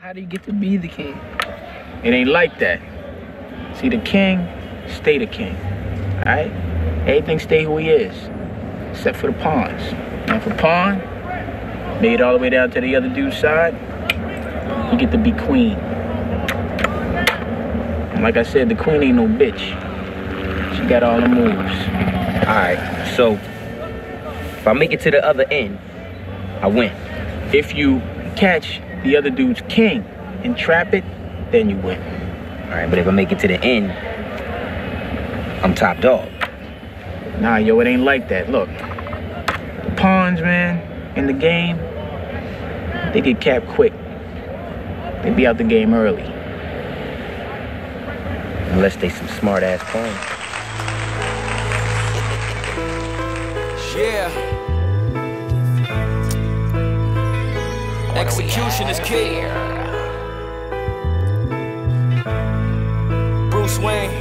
How do you get to be the king? It ain't like that. See, the king, stay the king, all right? Everything stay who he is, except for the pawns. And for pawn, made it all the way down to the other dude's side, you get to be queen. And like I said, the queen ain't no bitch. She got all the moves. Alright, so if I make it to the other end, I win. If you catch the other dude's king and trap it, then you win. Alright, but if I make it to the end, I'm top dog. Nah, yo, it ain't like that. Look, the pawns, man, in the game, they get capped quick. They be out the game early. Unless they some smart-ass pawns. Yeah. Execution is key. Bruce Wayne.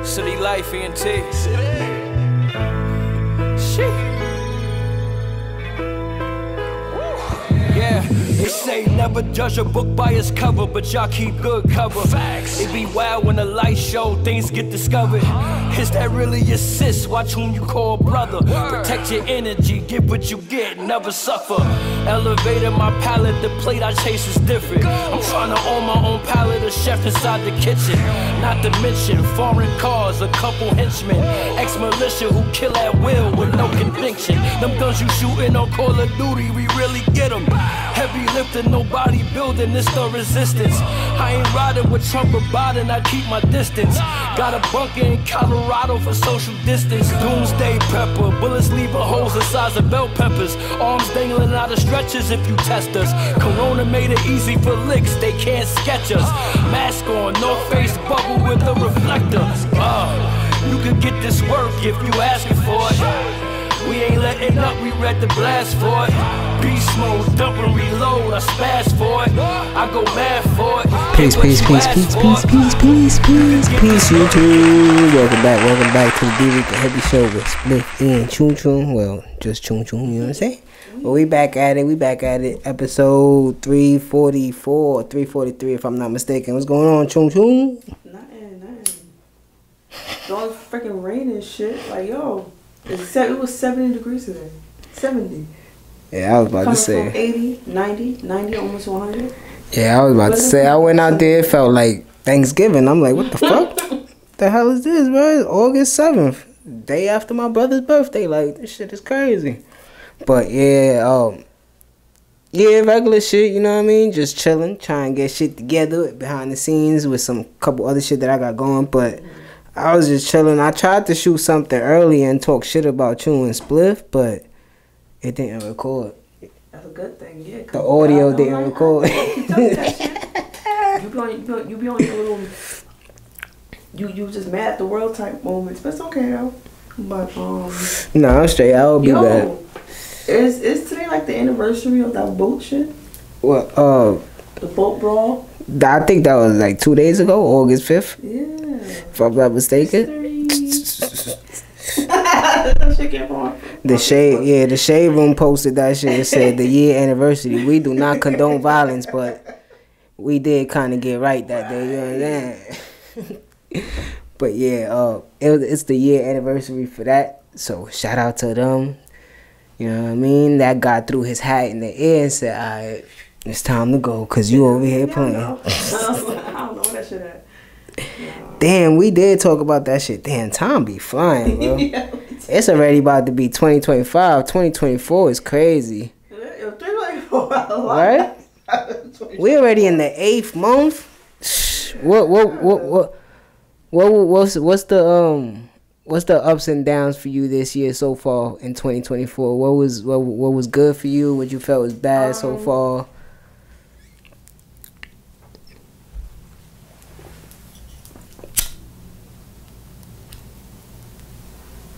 City life, ENT. Shit. Yeah. They say never judge a book by its cover, but y'all keep good cover. Facts. It be wild when the lights show, things get discovered. Is that really your sis? Watch whom you call brother. Protect your energy, get what you get, never suffer. Elevated my palate, the plate I chase is different. I'm trying to own my own palate, a chef inside the kitchen. Not to mention foreign cars, a couple henchmen. Ex-militia who kill at will with no conviction. Them guns you shooting on Call of Duty, we really get them. Heavy lifting, no bodybuilding, it's the resistance. I ain't riding with Trump or Biden, I keep my distance. Got a bunker in Colorado for social distance. Doomsday pepper, bullets leaving holes the size of bell peppers. Arms dangling out of stretchers if you test us. Corona made it easy for licks, they can't sketch us. Mask on, no face bubble with a reflector. You can get this work if you asking for it. We ain't letting up, we read the blast for it. Beast mode, dump and reload, I spaz for it. I go mad for it. Peace, YouTube. Welcome back to the Dricanhippie show with Spliff and Chun Chun. Well, just Chun Chun, you know what I'm saying? But we back at it, episode 344, 343 if I'm not mistaken. What's going on, Chun Chun? Nothing. It's all freaking rain and shit. Like, yo, it was 70 degrees today. 70. Yeah, I was about to say. From 80, 90, almost 100. Yeah, I was about to say. I went out there, it felt like Thanksgiving. I'm like, what the fuck? The hell is this, bro? It's August 7th, day after my brother's birthday. Like, this shit is crazy. But yeah, regular shit, you know what I mean? Just chilling, trying to get shit together behind the scenes with some couple other shit that I got going. But I was just chilling. I tried to shoot something earlier and talk shit about Chun and Spliff, but it didn't record. That's a good thing, yeah. The audio didn't record. You be on your little, you just mad at the world type moments, but it's okay though. But nah, I'm straight. I'll be back. Is today like the anniversary of that boat shit? What? The boat brawl. I think that was like 2 days ago, August 5th. Yeah. If I'm not mistaken. The shade room posted that shit. It said the year anniversary. We do not condone violence, but we did kind of get right that day. You know what I'm saying? But yeah, it's the year anniversary for that. So shout out to them. You know what I mean? That guy threw his hat in the air and said, "Alright, it's time to go, cause you over here playing." I don't know where that shit at. No. Damn, we did talk about that shit. Damn, time be flying, bro. Yeah, it's already about to be 2025. 2024 is crazy. 2024, right? We already in the 8th month. What's the ups and downs for you this year so far in 2024? What was good for you? What you felt was bad so far?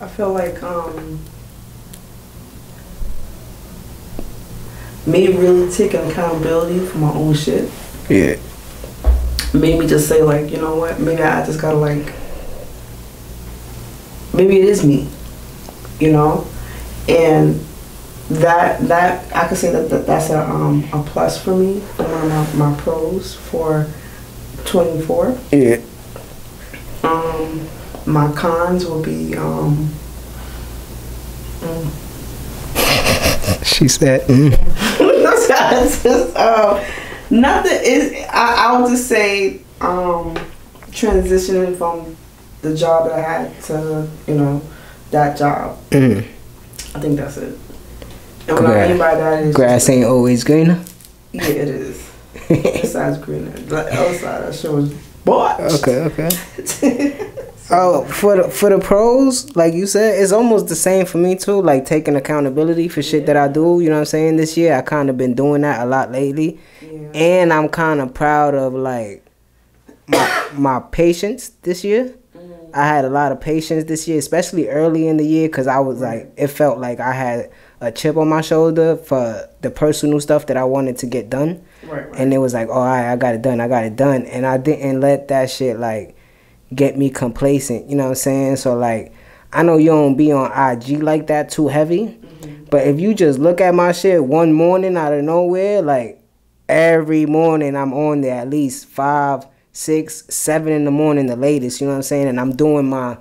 I feel like me really taking accountability for my own shit. Yeah. Made me just say like, you know what? Maybe I just gotta like. Maybe it is me, you know, and That I could say that's a plus for me, for one of my pros for 24. Yeah. My cons will be She said nothing is I would just say transitioning from the job that I had to, that job. I think that's it. And what I mean by that is grass ain't always greener. Yeah, it is. This side's greener. The other side that shows boy. Okay. Oh, for the pros, like you said, it's almost the same for me too. Like taking accountability for shit that I do. You know what I'm saying? This year, I kind of been doing that a lot lately, and I'm kind of proud of like my patience this year. I had a lot of patience this year, especially early in the year, because I was like, it felt like I had a chip on my shoulder for the personal stuff that I wanted to get done. Right. And it was like, oh, all right, I got it done. And I didn't let that shit like get me complacent. You know what I'm saying? So like, I know you don't be on IG like that too heavy, but if you just look at my shit one morning out of nowhere, like every morning I'm on there at least 5, 6, 7 in the morning, the latest, you know what I'm saying? And I'm doing my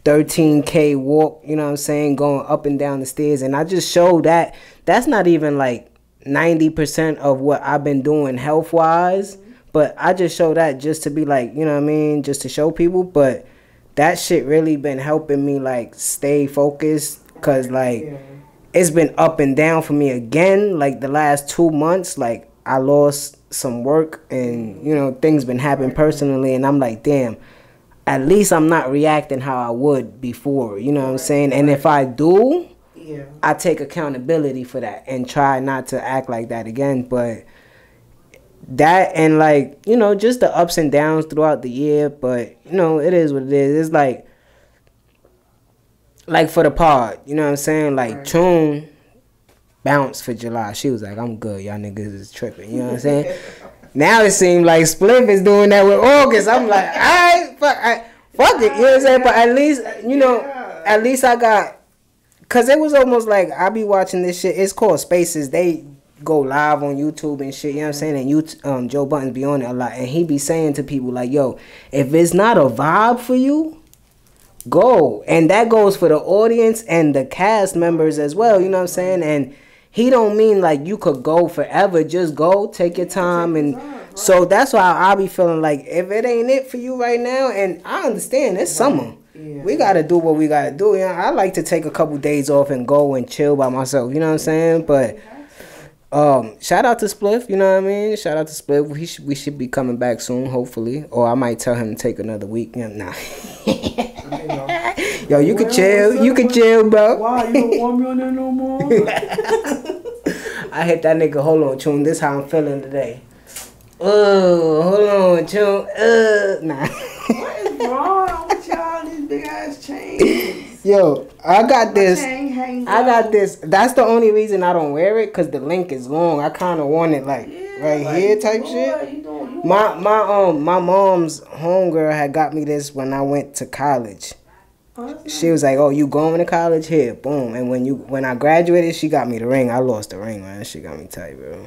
13K walk, you know what I'm saying, going up and down the stairs. And I just show that that's not even like 90% of what I've been doing health-wise. But I just show that just to be like, you know what I mean, just to show people. But that shit really been helping me like stay focused, because like it's been up and down for me again. Like the last 2 months, like I lost some work and, you know, things been happening personally, and I'm like, damn, at least I'm not reacting how I would before, you know what I'm saying? And if I do, I take accountability for that and try not to act like that again. But that, and like, you know, just the ups and downs throughout the year, but you know, it is what it is. It's like for the pod, you know what I'm saying? Like Chun bounced for July. She was like, I'm good, y'all niggas is tripping, you know what I'm saying? Now it seems like Spliff is doing that with August. I'm like, alright, fuck it, you know what I'm saying? But at least, you know, at least I got, cause it was almost like I be watching this shit. It's called Spaces. They go live on YouTube and shit, you know what I'm saying? And Joe Budden be on it a lot, and he be saying to people like, yo, if it's not a vibe for you, go. And that goes for the audience and the cast members as well, you know what I'm saying? And he don't mean like you could go forever. Just go, take your time. And so that's why I be feeling like if it ain't it for you right now, and I understand it's summer. We got to do what we got to do. You know, I like to take a couple days off and go and chill by myself. You know what I'm saying? But shout out to Spliff. You know what I mean? Shout out to Spliff. We should be coming back soon, hopefully. Or I might tell him to take another week. You know, nah. Yo, you can chill. You can chill, bro. Why? You don't want me on there no more? I hit that nigga. Hold on, Chun. This how I'm feeling today. Hold on, Chun. Nah. What is wrong with y'all? These big ass chains. Yo, I got this. I got this. That's the only reason I don't wear it, because the link is long. I kind of want it like right here type shit. My mom's homegirl had got me this when I went to college. She was like, "Oh, you going to college? Here, boom." And when I graduated, she got me the ring. I lost the ring, man. That shit got me tight, bro.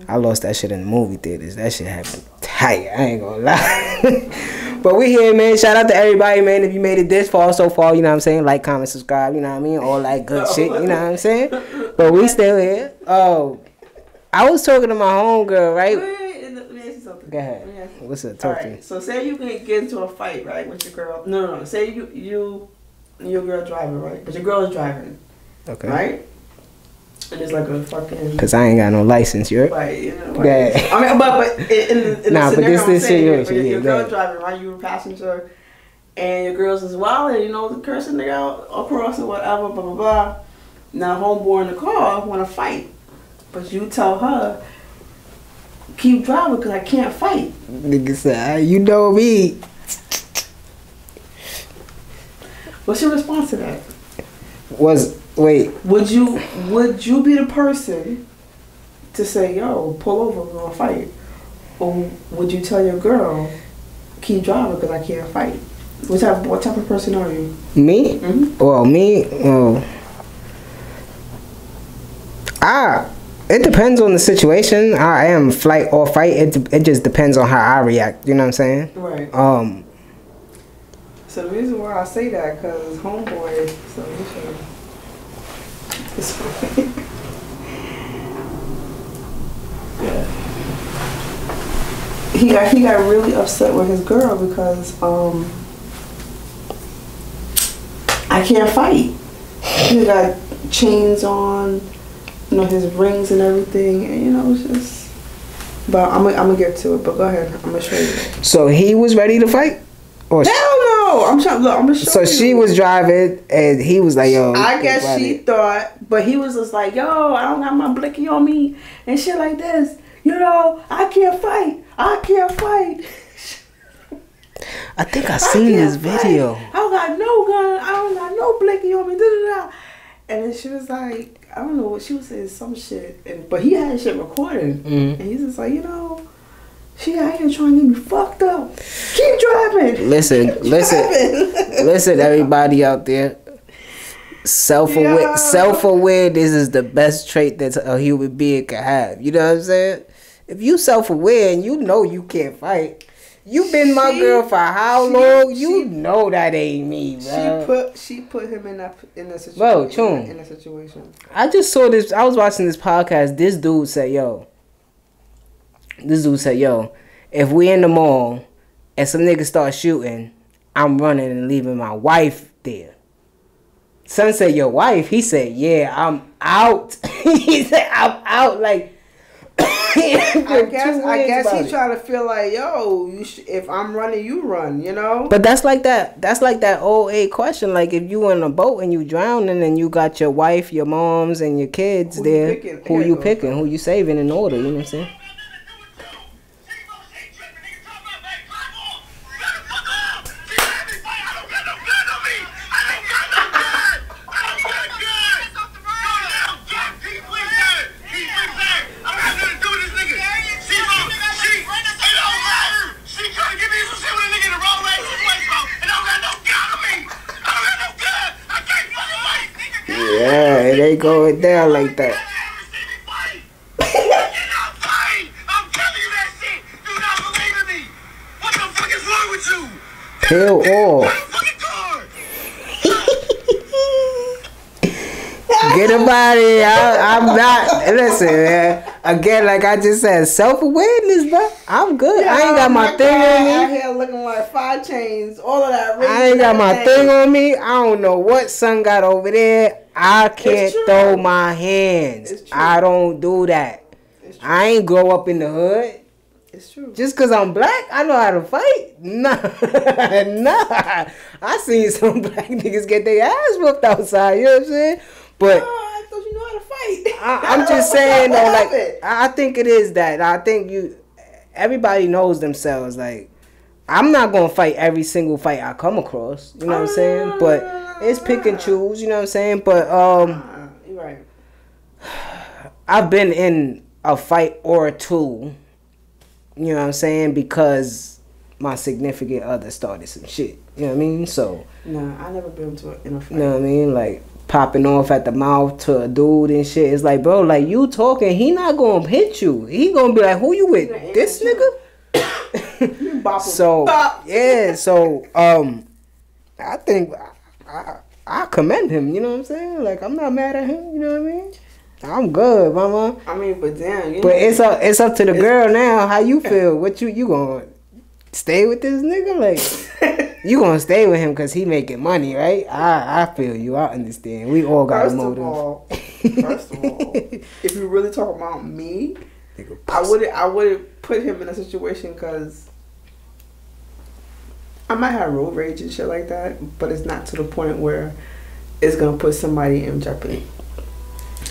I lost that shit in the movie theaters. That shit happened tight. I ain't gonna lie. But we here, man. Shout out to everybody, man. If you made it this far, so far, you know what I'm saying? Like, comment, subscribe, you know what I mean? All that good shit, you know what I'm saying? But we still here. Oh, I was talking to my homegirl, right? Let me ask you something. Go ahead. What's up? Talk to me. So say you can get into a fight, right, with your girl. No. Say your girl driving, right? But your girl is driving. Okay. Right? And it's like a fucking... Because I ain't got no license, you heard? Right, you know. Right. I mean, but in nah, the but this shit, shit, your girl driving, right? You were a passenger, and your girl's is wild, and you know, cursing nigga out across and whatever, blah, blah, blah. Now, homeboy in the car want to fight. But you tell her, keep driving because I can't fight. Nigga said, you know me. What's your response to that? Wait. Would you be the person to say, yo, pull over, we're gonna fight? Or would you tell your girl, keep driving because I can't fight? What type of person are you? Me? Mm-hmm. Well, me, It depends on the situation. I am flight or fight. It just depends on how I react. You know what I'm saying? Right. So the reason why I say that, because homeboy, so he should. Yeah. He got really upset with his girl because I can't fight. He got chains on, you know, his rings and everything, and you know, it's just. But I'm gonna get to it. But go ahead, I'm gonna show you. So he was ready to fight, or hell no! I'm gonna show you. So she was driving, and he was like, "Yo." I guess she thought, but he was just like, "Yo, I don't got my blicky on me and shit like this. You know, I can't fight. I can't fight." I think I seen this video. I don't got no gun. I don't got no blicky on me. Da, da, da. And then she was like, I don't know what she was saying, some shit. But he had shit recorded. And he's just like, you know, she out here trying to get me fucked up. Keep driving. Listen, everybody out there. Self-awareness is the best trait that a human being can have. You know what I'm saying? If you self-aware and you know you can't fight, you been my girl for how long? You know that ain't me, bro. She put him in a situation. Bro, Chun. In a situation. I just saw this. I was watching this podcast. This dude said, "Yo," if we in the mall and some niggas start shooting, I'm running and leaving my wife there. Son said, "Your wife?" He said, "Yeah, I'm out." He said, "I'm out." Like. I guess he's trying to feel like, yo, if I'm running, you run, you know. But that's like that. That's like that old age question. Like if you in a boat and you drowning and you got your wife, your moms, and your kids there, who you picking? Who you saving in order? You know what I'm saying? Yeah, it ain't going down like that. I'm telling you that shit. Do not believe in me. What the fuck is wrong with you? Pill off. Get him out of here. I'm not. Listen, man. Again, like I just said, self-awareness, bro. I'm good. I ain't got my thing on me. Out here looking like 5 chains, all of that. I ain't got my thing on me. I don't know what son got over there. I can't throw my hands. I don't do that. I ain't grow up in the hood. It's true. Just because I'm black, I know how to fight? Nah. Nah. I seen some black niggas get their ass whooped outside. You know what I'm saying? But I thought you know how to fight. I'm just saying, though, like, I think it is that. I think everybody knows themselves. Like, I'm not going to fight every single fight I come across. You know what I'm saying? But it's pick and choose. You know what I'm saying? But, you're right. I've been in a fight or two. You know what I'm saying? Because my significant other started some shit. You know what I mean? So. Nah, I never been in a fight. You know what I mean? Like, popping off at the mouth to a dude and shit. It's like, bro, like, you talking, he not gonna hit you. He gonna be like, who you with? This nigga? So, yeah, so, I think I commend him, you know what I'm saying? Like, I'm not mad at him, you know what I mean? I'm good, mama. I mean, but damn, but it's up to the girl now. How you feel? What you gonna stay with this nigga? Like, you gonna stay with him because he making money, right? I feel you. I understand. We all got a motive. First of all, if you really talk about me, I wouldn't put him in a situation because I might have road rage and shit like that, but it's not to the point where it's gonna put somebody in jeopardy.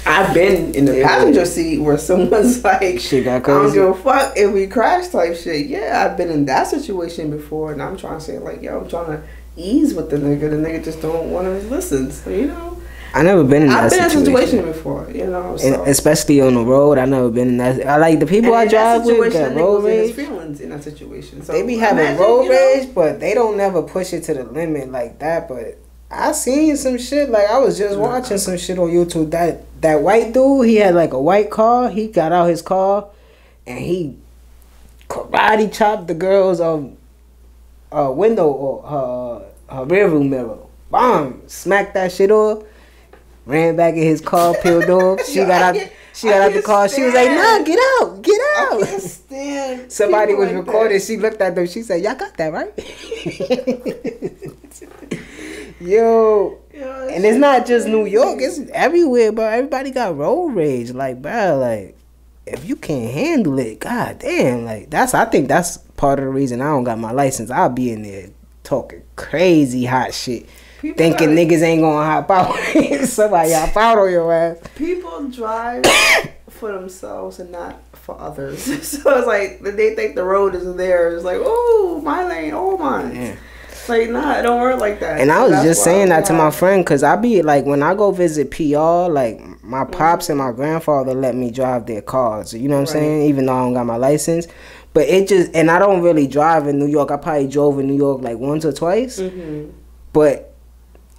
I've been in the passenger seat where someone's like, shit got I crazy. don't give a fuck if we crash type shit. Yeah, I've been in that situation before, and I'm trying to say like, yo, I'm trying to ease with the nigga. The nigga just don't want to listen. So, you know. I never been in that situation. I've been in a situation before, you know. So. And especially on the road, I never been in that. I like the people I drive with got road rage. Feelings in that situation. So they be having road rage, but they don't never push it to the limit like that. But I seen some shit. Like, I was just watching some shit on YouTube. That white dude, he had like a white car. He got out his car and he karate chopped the girl's window or her rearview mirror. Bomb! Smacked that shit off. Ran back in his car, peeled off. She got out. She got out the car. She was like, "Nah, get out, get out." I can't stand Somebody was like recording. that. She looked at them. She said, "Y'all got that right?" Yo, and it's not just New York. It's everywhere, bro. Everybody got road rage. Like, bro, like, if you can't handle it, god damn, like, I think that's part of the reason I don't got my license. I'll be in there talking crazy hot shit. People thinking niggas ain't gonna hop out. Somebody hop out on your ass. People drive for themselves and not for others. So it's like they think the road is theirs. It's like, oh, my lane, oh mine. Yeah. Like, nah, it don't work like that. And I was just saying that to my friend, because I be like, when I go visit PR, like, my pops and my grandfather let me drive their cars. You know what I'm saying? Even though I don't got my license. But it just, and I don't really drive in New York. I probably drove in New York like once or twice. But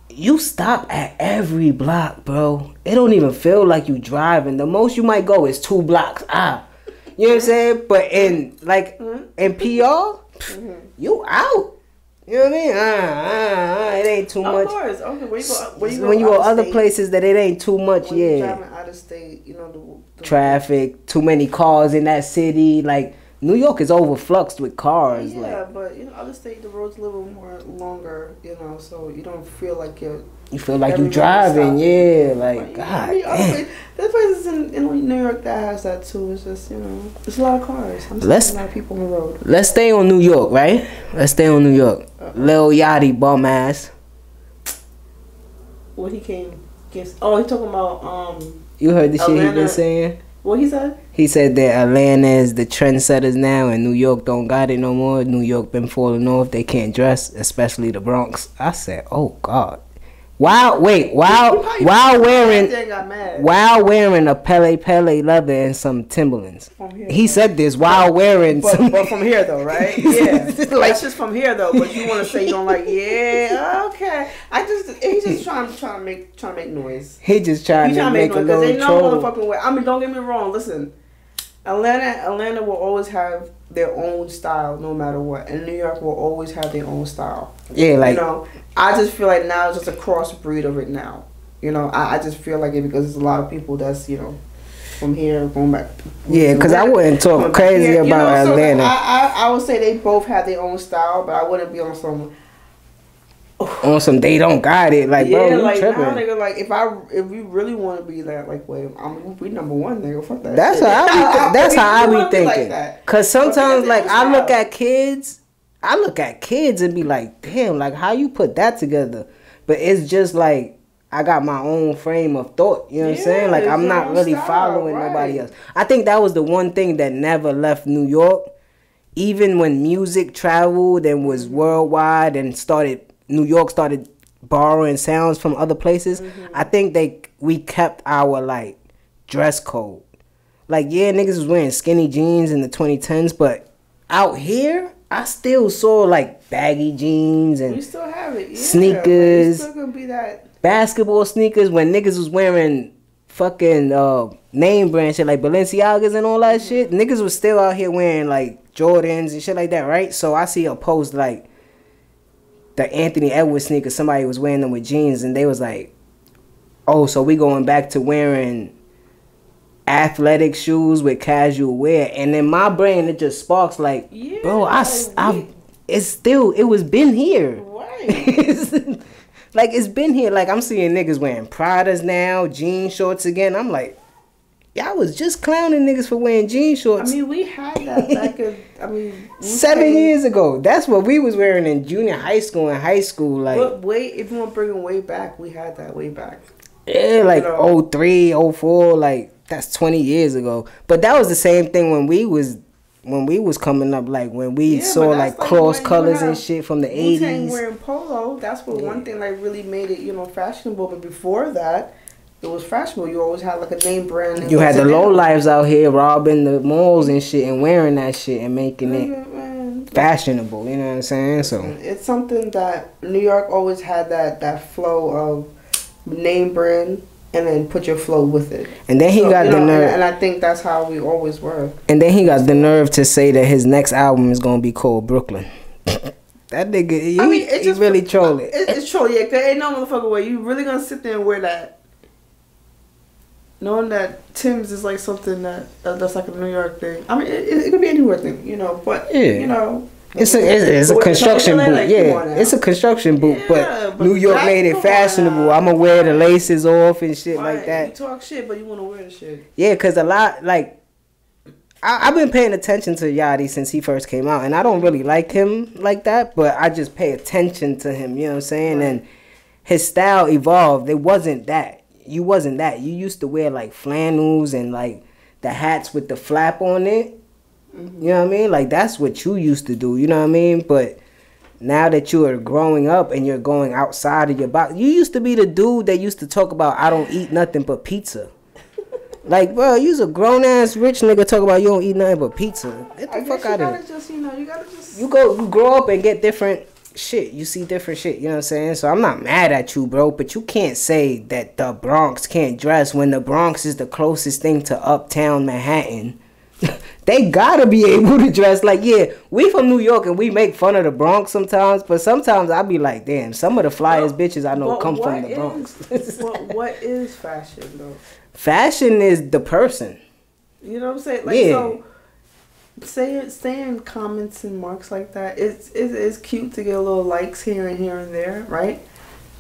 you stop at every block, bro. It don't even feel like you driving. The most you might go is 2 blocks. You know what I'm saying? But in like in PR, you out. You know what I mean? It ain't too much. Of course. Okay. When you go other places that it ain't too much, when you're driving out of state, you know, the traffic, too many cars in that city, like. New York is overfluxed with cars. Yeah, but you know, other state the roads a little more longer, you know, so you don't feel like you feel like you driving, yeah, like God. I mean, there's places in New York that has that too. It's just, you know, there's a lot of cars. I'm seeing a lot of people on the road. Let's stay on New York, right? Let's stay on New York. Lil Yachty bum ass. What he came against? Oh, he talking about You heard the Atlanta. shit he been saying? What he said? He said that Atlanta is the trendsetters now and New York don't got it no more. New York been falling off. They can't dress, especially the Bronx. I said, oh, God. While wearing a Pele leather and some Timberlands. He said this while wearing but from here though, right? Yeah. Like, that's just from here though, but you want to say you don't like, yeah, okay. He's just trying to make noise. He just trying to make a little they know troll. motherfucking way. I mean, don't get me wrong, listen. Atlanta will always have their own style no matter what, and New York will always have their own style. Yeah, like, you know, I just feel like now it's just a crossbreed of it now. You know, I just feel like it because there's a lot of people that's, you know, from here going back. Yeah, because I wouldn't talk crazy about Atlanta. So I would say they both have their own style, but I wouldn't be on some they don't got it, like, yeah, bro, you like tripping. now, nigga, like if we really want to be that, like, wait, we number one, nigga, fuck that. That's shit. how I be thinking. Like, cause sometimes, like, I look at kids and be like, damn, like, how you put that together? But it's just like I got my own frame of thought. You know what I'm saying? Like, I'm not really following nobody else. I think that was the one thing that never left New York, even when music traveled and was worldwide and New York started borrowing sounds from other places. I think we kept our, like, dress code. Like, yeah, niggas was wearing skinny jeans in the 2010s, but out here, I still saw, like, baggy jeans and we still have it. Yeah, sneakers. Like, still gonna be that basketball sneakers when niggas was wearing fucking name brand shit like Balenciagas and all that shit. Niggas was still out here wearing, like, Jordans and shit like that, right? So I see a post, like, the Anthony Edwards sneakers, somebody was wearing them with jeans, and they was like, oh, so we going back to wearing athletic shoes with casual wear. And in my brain, it just sparks like, yeah, bro, it was been here. Right. Like, it's been here. Like, I'm seeing niggas wearing Pradas now, jean shorts again. I'm like, y'all was just clowning niggas for wearing jean shorts. I mean, we had that back in, 7 years ago. That's what we was wearing in junior high school and high school. Like, but if you want to bring it way back, we had that way back. Yeah, like, 03, 04, like, that's 20 years ago. But that was the same thing when we was coming up, like, when we saw, like, cross colors and shit from the 80s. Wearing polo, that's what one thing, like, really made it, you know, fashionable. But before that, it was fashionable. You always had, like, a name brand. You had the low lives out here robbing the malls and shit and wearing that shit and making it. Man, fashionable. You know what I'm saying? So it's something that New York always had that flow of name brand and then put your flow with it. And then he got the nerve, and I think that's how we always were. And then he got the nerve to say that his next album is gonna be called Brooklyn. That nigga, he really trolling. It's trolling, yeah. Cause ain't no motherfucker way you really gonna sit there and wear that, knowing that Tim's is like something that's like a New York thing. I mean, it could be anywhere thing, you know. But you know, it's a construction boot. Like, it's a construction boot. But New York made it fashionable. I'ma wear the laces off and shit like that. You talk shit, but you wanna wear the shit. Yeah, cause a lot like. I've been paying attention to Yachty since he first came out, and I don't really like him like that, but I just pay attention to him, you know what I'm saying? Right. And his style evolved. It wasn't that. You wasn't that. You used to wear like flannels and like the hats with the flap on it. Mm-hmm. You know what I mean? Like that's what you used to do, you know what I mean? But now that you are growing up and you're going outside of your box, you used to be the dude that used to talk about, I don't eat nothing but pizza. Like, bro, you's a grown ass rich nigga talk about you don't eat nothing but pizza. Get the fuck out of here. You gotta just. You grow up and get different shit. You see different shit. You know what I'm saying? So I'm not mad at you, bro. But you can't say that the Bronx can't dress when the Bronx is the closest thing to uptown Manhattan. They gotta be able to dress. Like, yeah, we from New York and we make fun of the Bronx sometimes. But sometimes I be like, damn, some of the flyest bitches I know come from the Bronx. What is fashion though? Fashion is the person. You know what I'm saying? Like, so saying comments and marks like that, it's cute to get a little likes here and there, right?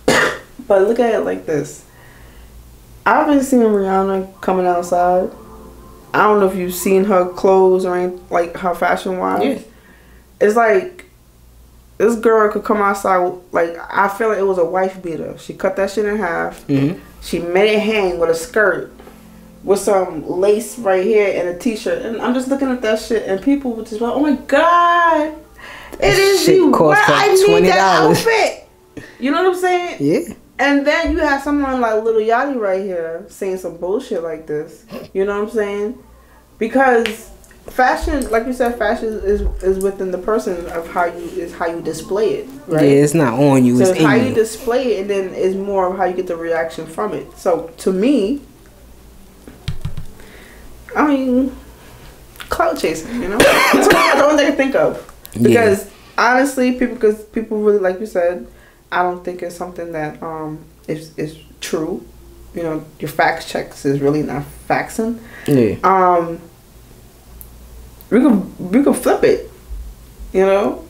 But look at it like this. I've been seeing Rihanna coming outside. I don't know if you've seen her clothes or anything, like her fashion wise. Yeah. It's like this girl could come outside, like, I feel like it was a wife beater. She cut that shit in half. Mm-hmm. She made it hang with a skirt with some lace right here and a t-shirt. And I'm just looking at that shit and people would just like, oh my God, it is you. I need that outfit. You know what I'm saying? Yeah. And then you have someone like Lil Yachty right here saying some bullshit like this. You know what I'm saying? Because fashion, like you said, fashion is within the person of how you display it, right? Yeah, it's not on you. So it's how in you display it, and then it's more of how you get the reaction from it. So to me, I mean, clout chasing, you know, that's the only thing I think of. Because honestly, people really, like you said, I don't think it's something that is true. You know, your fact checks is really not faxing. Yeah. We could flip it. You know,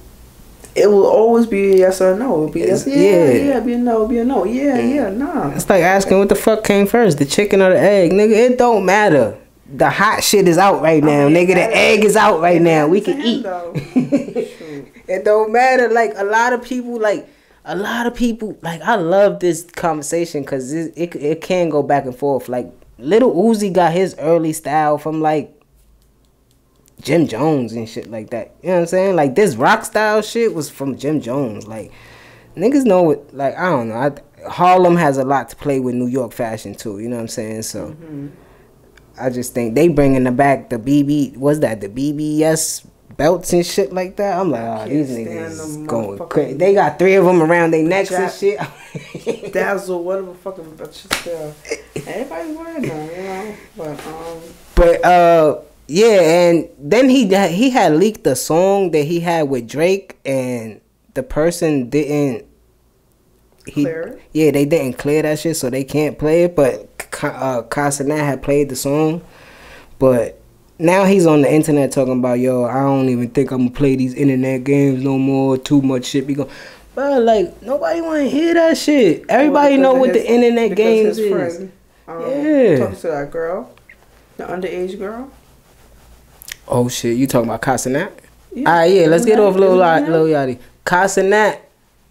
it will always be a yes or no. It'll be yes, yeah, be a no, nah. It's like asking what the fuck came first, the chicken or the egg, nigga. It don't matter. The hot shit is out right now, nigga. The egg is out right now. We can eat. It don't matter. Like a lot of people, like I love this conversation because it can go back and forth. Like Lil Uzi got his early style from like Jim Jones and shit like that. You know what I'm saying? Like this rock style shit was from Jim Jones. Like niggas know it. Like I don't know. Harlem has a lot to play with New York fashion too. You know what I'm saying? So I just think they bringing back the BBS belts and shit like that. I'm like, oh, these niggas going crazy. They got 3 of them around their necks and shit. Dazzle, whatever fucking bitches there. Everybody's wearing them, you know. But yeah, and then he had leaked the song that he had with Drake, and the person didn't. Clear it? Yeah, they didn't clear that shit, so they can't play it. But Kai Cenat had played the song, but now he's on the internet talking about, yo, I don't even think I'm gonna play these internet games no more. Too much shit be going. But like nobody want to hear that shit. Everybody know what the internet games is. Friend, talking to that girl, the underage girl. Oh shit, you talking about Kai Cenat? Yeah. Alright, yeah, let's get off Lil Yachty. Kai Cenat,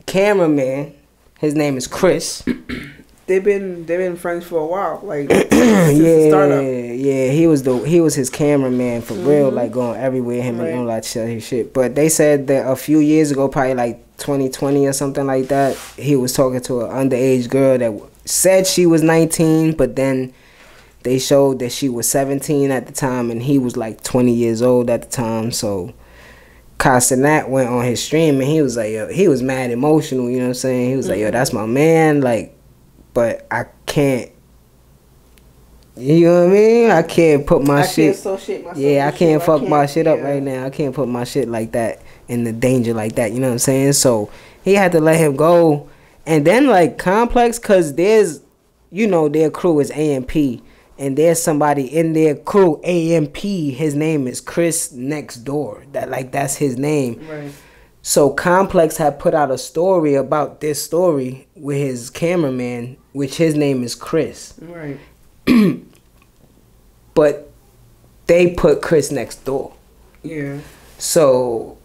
cameraman. His name is Chris. They've been friends for a while, like since the startup. Yeah, he was his cameraman for real, like going everywhere, him and all that shit. But they said that a few years ago, probably like 2020 or something like that, he was talking to an underage girl that said she was 19, but then they showed that she was 17 at the time, and he was like 20 years old at the time. So Kai Cenat went on his stream and he was like, yo, he was mad emotional, you know what I'm saying? He was like, yo, that's my man, like, but I can't, you know what I mean? I can't put my shit. Yeah, I can't fuck my shit up right now. I can't put my shit like that in the danger like that, you know what I'm saying? So he had to let him go. And then like Complex, cause there's, you know, their crew is AMP. And there's somebody in their crew, AMP. His name is Chris Next Door. That's his name. Right. So Complex had put out a story about this story with his cameraman, which his name is Chris. Right. But they put Chris Next Door. Yeah. So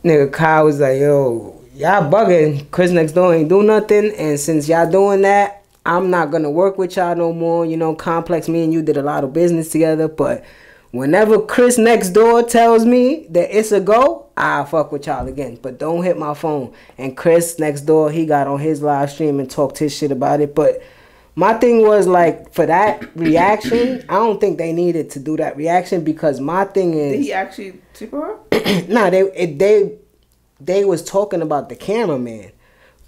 nigga Kyle was like, yo, y'all bugging. Chris Next Door ain't do nothing. And since y'all doing that, I'm not going to work with y'all no more. You know, Complex, me and you did a lot of business together. But whenever Chris Next Door tells me that it's a go, I'll fuck with y'all again. But don't hit my phone. And Chris Next Door, he got on his live stream and talked his shit about it. But my thing was, like, for that reaction, I don't think they needed to do that reaction because my thing is... Did he actually tip her? Nah, they was talking about the cameraman.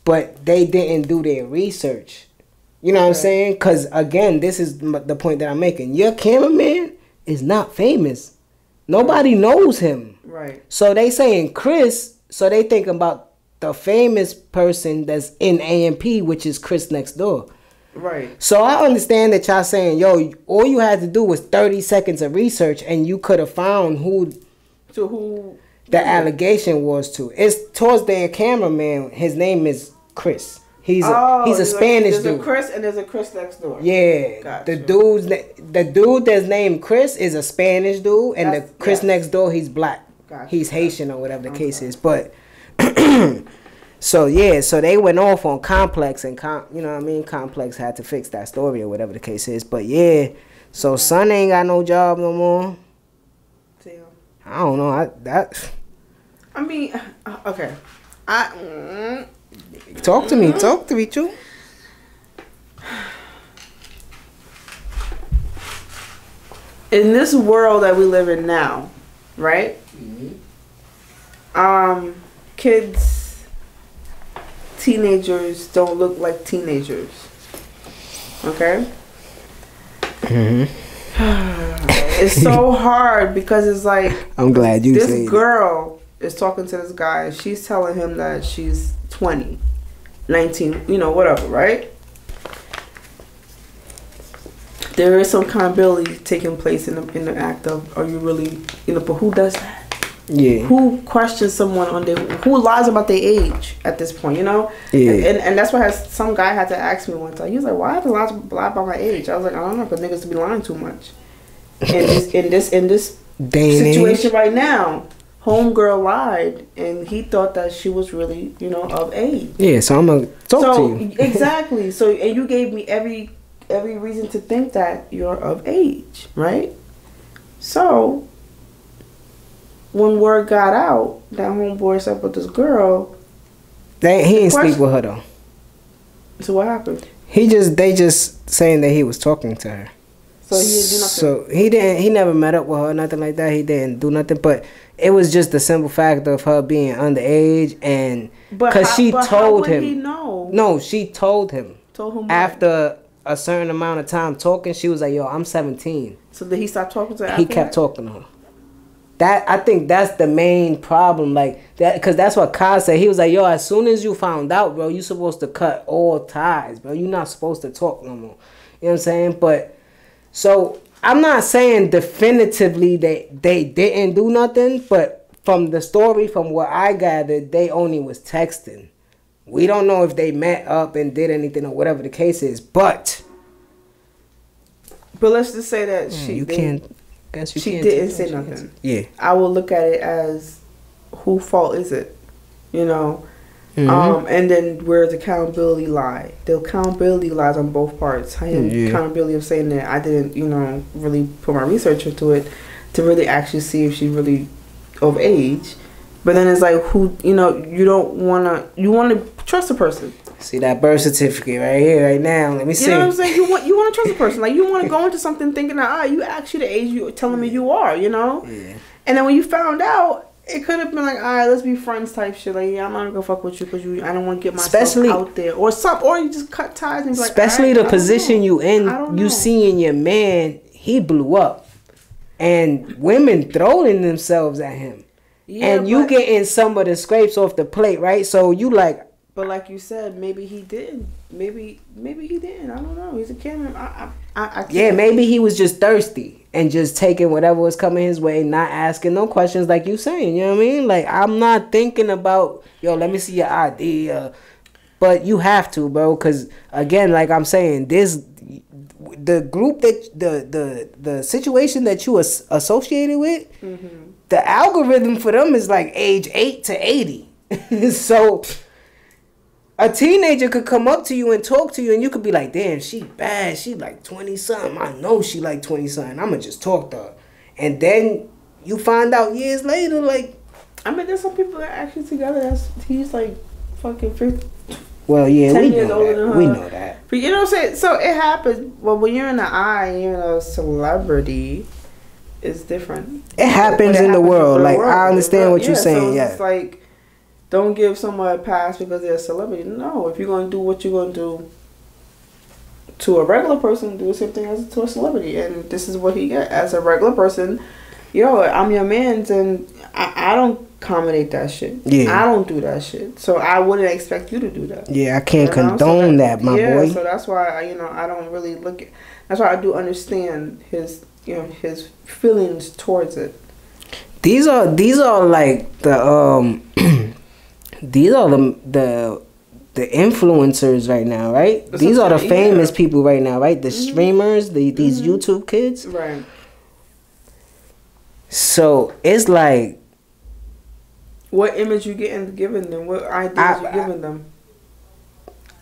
But they didn't do their research. You know what I'm saying? Because, again, this is the point that I'm making. Your cameraman is not famous. Nobody knows him. Right. So they saying Chris, so they think about the famous person that's in AMP, which is Chris Next Door. Right. So I understand that y'all saying, yo, all you had to do was 30 seconds of research and you could have found who the allegation was to. It's towards their cameraman. His name is Chris. He's a Spanish dude. There's a Chris and there's a Chris Next Door. Yeah. Gotcha. The dude that's named Chris is a Spanish dude, and the Chris Next Door, he's black. Gotcha. He's Haitian or whatever the case is. But so they went off on Complex, and you know what I mean? Complex had to fix that story or whatever the case is. But yeah, so son ain't got no job no more. Damn. I don't know. I mean, okay. Talk to me, Chu. In this world that we live in now, right? Mm-hmm. Kids, teenagers don't look like teenagers. Okay? Mm-hmm. It's so hard because it's like I'm glad you said this girl is talking to this guy and she's telling him that she's 20, 19, you know, whatever, right? There is some accountability taking place in the act of, are you really, you know, but who does that? Yeah. Who questions someone on their, who lies about their age at this point, you know? Yeah. And that's why some guy had to ask me one time. He was like, why have to lie about my age? I was like, I don't know, because niggas be lying too much. In this situation right now, homegirl lied, and he thought that she was really, you know, of age. Yeah, so I'm gonna talk to you. Exactly. So, and you gave me every reason to think that you're of age, right? So, when word got out that homeboy slept with this girl, he ain't sleep with her though. So what happened? They just saying that he was talking to her. So he didn't do nothing. So he never met up with her, nothing like that. He didn't do nothing, but it was just the simple fact of her being underage, and because she told him. He know? No, she told him. Told him what? After a certain amount of time talking, she was like, "Yo, I'm 17." So did he stop talking to her? He kept talking to her. I think that's the main problem, like that, because that's what Kai said. He was like, "Yo, as soon as you found out, bro, you supposed to cut all ties, bro. You're not supposed to talk no more." You know what I'm saying? But so I'm not saying definitively that they didn't do nothing, but from the story, from what I gathered, they only was texting. We don't know if they met up and did anything or whatever the case is, but let's just say that she didn't say nothing. Yeah, I will look at it as, whose fault is it? You know. Mm-hmm. And then where's the accountability lie? The accountability lies on both parts. Accountability of saying that I didn't, you know, really put my research into it to really actually see if she's really of age. But then it's like, who, you know, you want to trust a person. See that birth certificate right here, right now. Let me see. You know what I'm saying? You want to trust a person. Like, you want to go into something thinking that, you actually the age you telling me you are, you know? Yeah. And then when you found out, It could have been like, all right, let's be friends type shit. Like, yeah, I'm not gonna fuck with you because I don't want to get myself Especially- out there, or you just cut ties and be like, Especially all right, the I don't position know. you I in, don't you know. seeing your man, he blew up, and women throwing themselves at him, Yeah, and you but- getting some of the scrapes off the plate, right? So you like, But like you said, maybe he did. Maybe he didn't. I don't know. He's a cameraman. I can't. yeah, maybe he was just thirsty and just taking whatever was coming his way, not asking no questions, like you saying. You know what I mean? Like, I'm not thinking about, yo, let me see your ID. But you have to, bro, because again, like I'm saying, the group that the situation that you associated with, the algorithm for them is like age 8 to 80. So a teenager could come up to you and talk to you, and you could be like, damn, she bad. She like 20-something. I know she like 20-something. I'm going to just talk to her. And then you find out years later, like... I mean, there's some people that are actually together. He's like fucking 50. Well, yeah, 10 we years know older that. than her. We know that. But you know what I'm saying? So it happens. Well, when you're in the eye, you're a celebrity, it's different. It happens in the world. Like, I understand what you're saying, yeah. It's like, don't give someone a pass because they're a celebrity. No, if you're going to do what you're going to do to a regular person, do the same thing as to a celebrity. And this is what he got. As a regular person, yo, I'm your man's, and I don't accommodate that shit. Yeah. I don't do that shit. So I wouldn't expect you to do that. Yeah, I can't You know? condone that, my yeah, boy. so that's why I don't really look at. That's why I do understand his feelings towards it. These are like the these are the influencers right now, right? That's These what are I'm the saying, famous yeah. people right now, right? The streamers, these YouTube kids. Right. So it's like, What image you giving them? What ideas you giving them?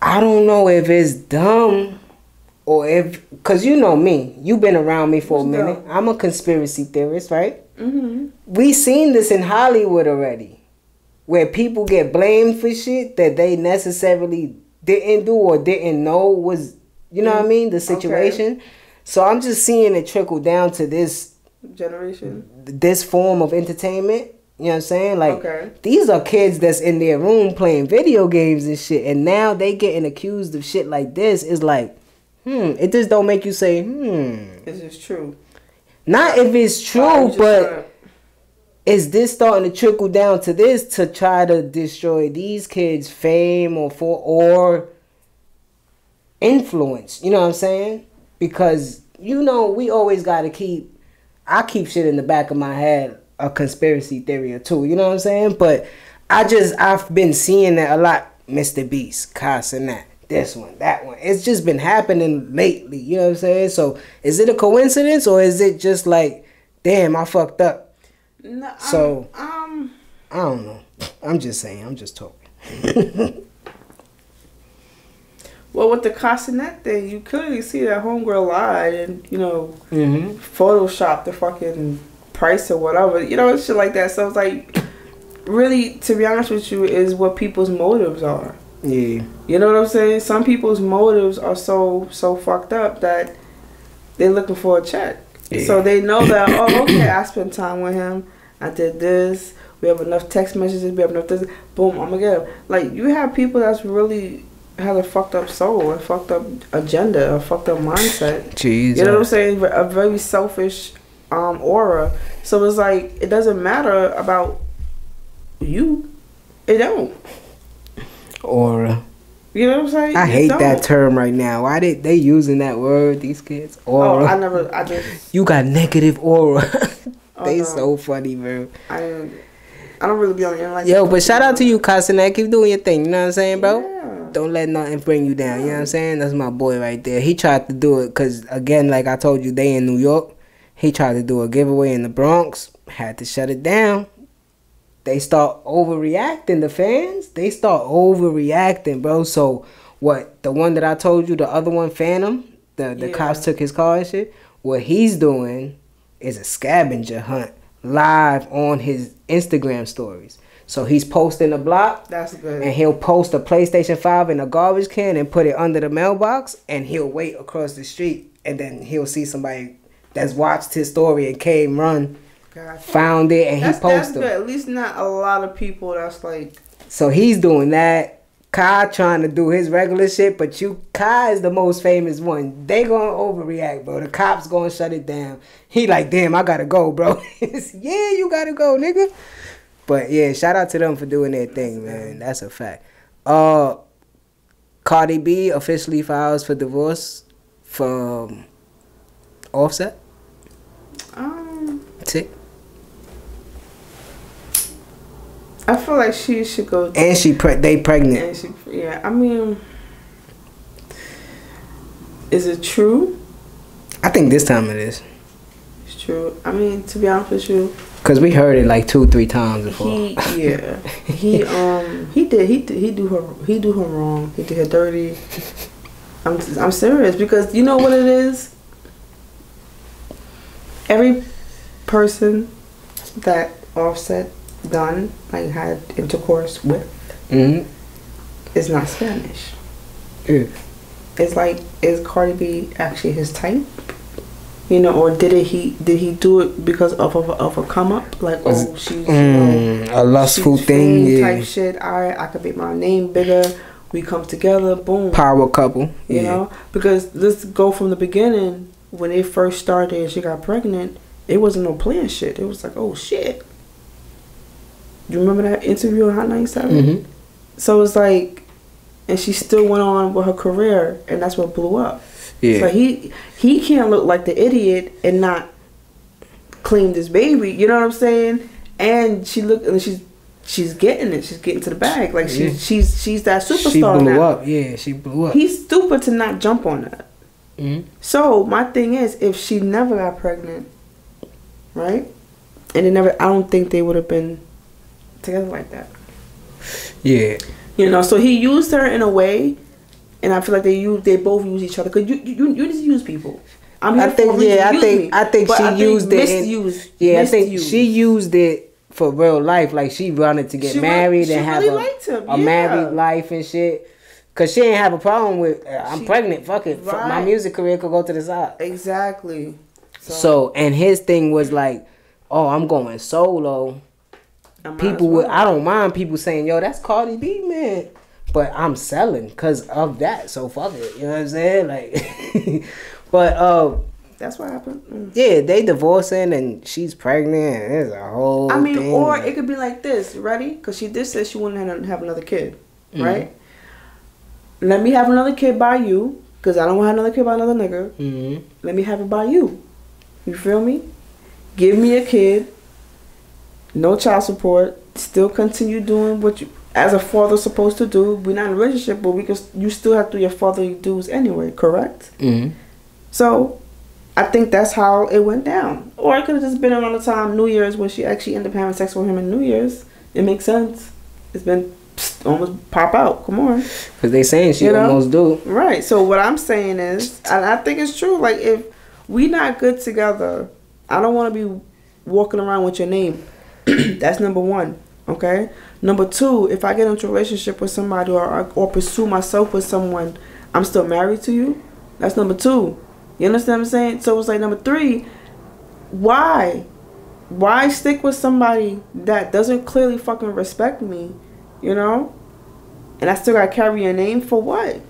I don't know if it's dumb or if, cause you know me, you've been around me for a What's minute. dumb? I'm a conspiracy theorist, right? Mm-hmm. We seen this in Hollywood already, where people get blamed for shit that they necessarily didn't do or didn't know was, you know what I mean, the situation. So I'm just seeing it trickle down to this form of entertainment. You know what I'm saying? Like, these are kids that's in their room playing video games and shit, and now they getting accused of shit like this. Is like, it just don't make you say, Is this true? Not if it's true, but is this starting to trickle down to this to try to destroy these kids' fame or influence? You know what I'm saying? Because, we always got to I keep shit in the back of my head, a conspiracy theory or two. You know what I'm saying? But I've been seeing that a lot. Mr. Beast, Kai Cenat, this one, that one. It's just been happening lately. You know what I'm saying? So is it a coincidence or is it just like, damn, I fucked up? No, So I don't know. I'm just saying. I'm just talking. Well, with the Kai Cenat thing, you clearly see that homegirl lied and, Mm-hmm. photoshopped the fucking price or whatever. Shit like that. So it's like, really, to be honest with you, is what people's motives are. Yeah. You know what I'm saying? Some people's motives are so fucked up that they're looking for a check. Yeah. So they know that, okay, I spent time with him. I did this. We have enough text messages. We have enough this. Boom, I'm going to get him. Like, you have people that's really has a fucked up soul, a fucked up agenda, a fucked up mindset. Jesus. You know what I'm saying? A very selfish aura. So it's like, it doesn't matter about you. It don't. Aura. You know what I'm saying? I hate that term right now. Why they using that word, these kids? Aura. I just... You got negative aura. They no. so funny, bro. I don't really be on the internet like Yo, but shout out to you, Kai Cenat. Keep doing your thing. You know what I'm saying, bro? Yeah. Don't let nothing bring you down. You know what I'm saying? That's my boy right there. He tried to do it because, again, like I told you, they in New York. He tried to do a giveaway in the Bronx. Had to shut it down. They start overreacting, the fans. They start overreacting, bro. So, what? The one that I told you, the other one, Phantom, the cops took his car and shit. What he's doing is a scavenger hunt live on his Instagram stories. So he's posting a block. That's good. And he'll post a PlayStation 5 in a garbage can and put it under the mailbox. And he'll wait across the street. And then he'll see somebody that's watched his story and came run found it and That's he posted. good. At least not a lot of people that's like. So he's doing that. Kai trying to do his regular shit, but Kai is the most famous one. They gonna overreact, bro. The cops gonna shut it down. He like, damn, I gotta go, bro. Yeah, you gotta go, nigga. But yeah, shout out to them for doing their thing, man. That's a fact. Cardi B officially files for divorce from Offset. Tick. I feel like she should go. And they pregnant. And yeah, I mean, is it true? I think this time it is. It's true. I mean, to be honest with you, cause we heard it like 2-3 times before. He do her wrong. He did her dirty. I'm serious because you know what it is. Every person that Offset done like had intercourse with is not Spanish. It's like, is Cardi B actually his type? You know, or did he do it because of a come up? Like, oh, she's a lustful thing, type shit. I could make my name bigger. We come together, boom. Power couple, you know. Because let's go from the beginning. When they first started and she got pregnant, it wasn't no playing shit. It was like, oh shit. You remember that interview on Hot 97? So it's like, and she still went on with her career, and that's what blew up. Yeah. So he can't look like the idiot and not claim this baby. You know what I'm saying? And she looked, and she's getting it. She's getting to the bag. Like she's that superstar. She blew now. up. Yeah, she blew up. He's stupid to not jump on that. So my thing is, if she never got pregnant, right? And I don't think they would have been together like that. Yeah. You know, so he used her in a way, and I feel like they both use each other. Cause you just use people. I think she used it for real life. Like she wanted to get married and have a married life and shit. Cause she ain't have a problem with I'm pregnant. Fuck it. Right. My music career could go to the side. Exactly. So and his thing was like, oh, I'm going solo. I don't mind people saying, yo, that's Cardi B, man. But I'm selling because of that. So fuck it. You know what I'm saying? Like, but that's what happened. Yeah, they divorcing and she's pregnant. And there's a whole thing. Or it could be like this. Ready? Because she did say she wanted to have another kid, right? Let me have another kid by you, because I don't want to have another kid by another nigga. Let me have it by you. You feel me? Give me a kid. No child support. Still continue doing what you, as a father, supposed to do. We're not in a relationship, but you still have to do your fatherly dues anyway, correct? So, I think that's how it went down. Or it could have just been around the time New Year's when she actually ended up having sex with him in New Year's. It makes sense. It's been almost pop out. Come on. Because they saying she almost do. Right. So what I'm saying is, and I think it's true, like if we not good together, I don't want to be walking around with your name. That's number one. Okay. Number two, if I get into a relationship with somebody or pursue myself with someone, I'm still married to you. That's number two. You understand what I'm saying? So it's like number three, why stick with somebody that doesn't clearly fucking respect me, you know? And I still gotta carry your name for what?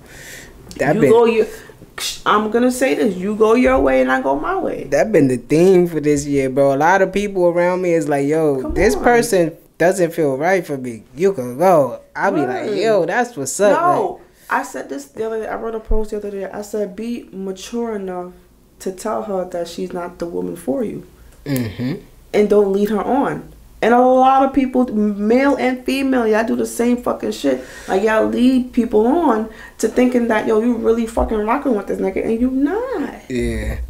I'm gonna say this, you go your way and I go my way. That been the theme for this year, bro. A lot of people around me is like, yo, this person doesn't feel right for me. You can go. I'll be like, yo, that's what's up. No, like, I said this the other day. I wrote a post the other day. I said, be mature enough to tell her that she's not the woman for you. And don't lead her on. And a lot of people, male and female, y'all do the same fucking shit. Like, y'all lead people on to thinking that, yo, you really fucking rocking with this nigga, and you not. Yeah.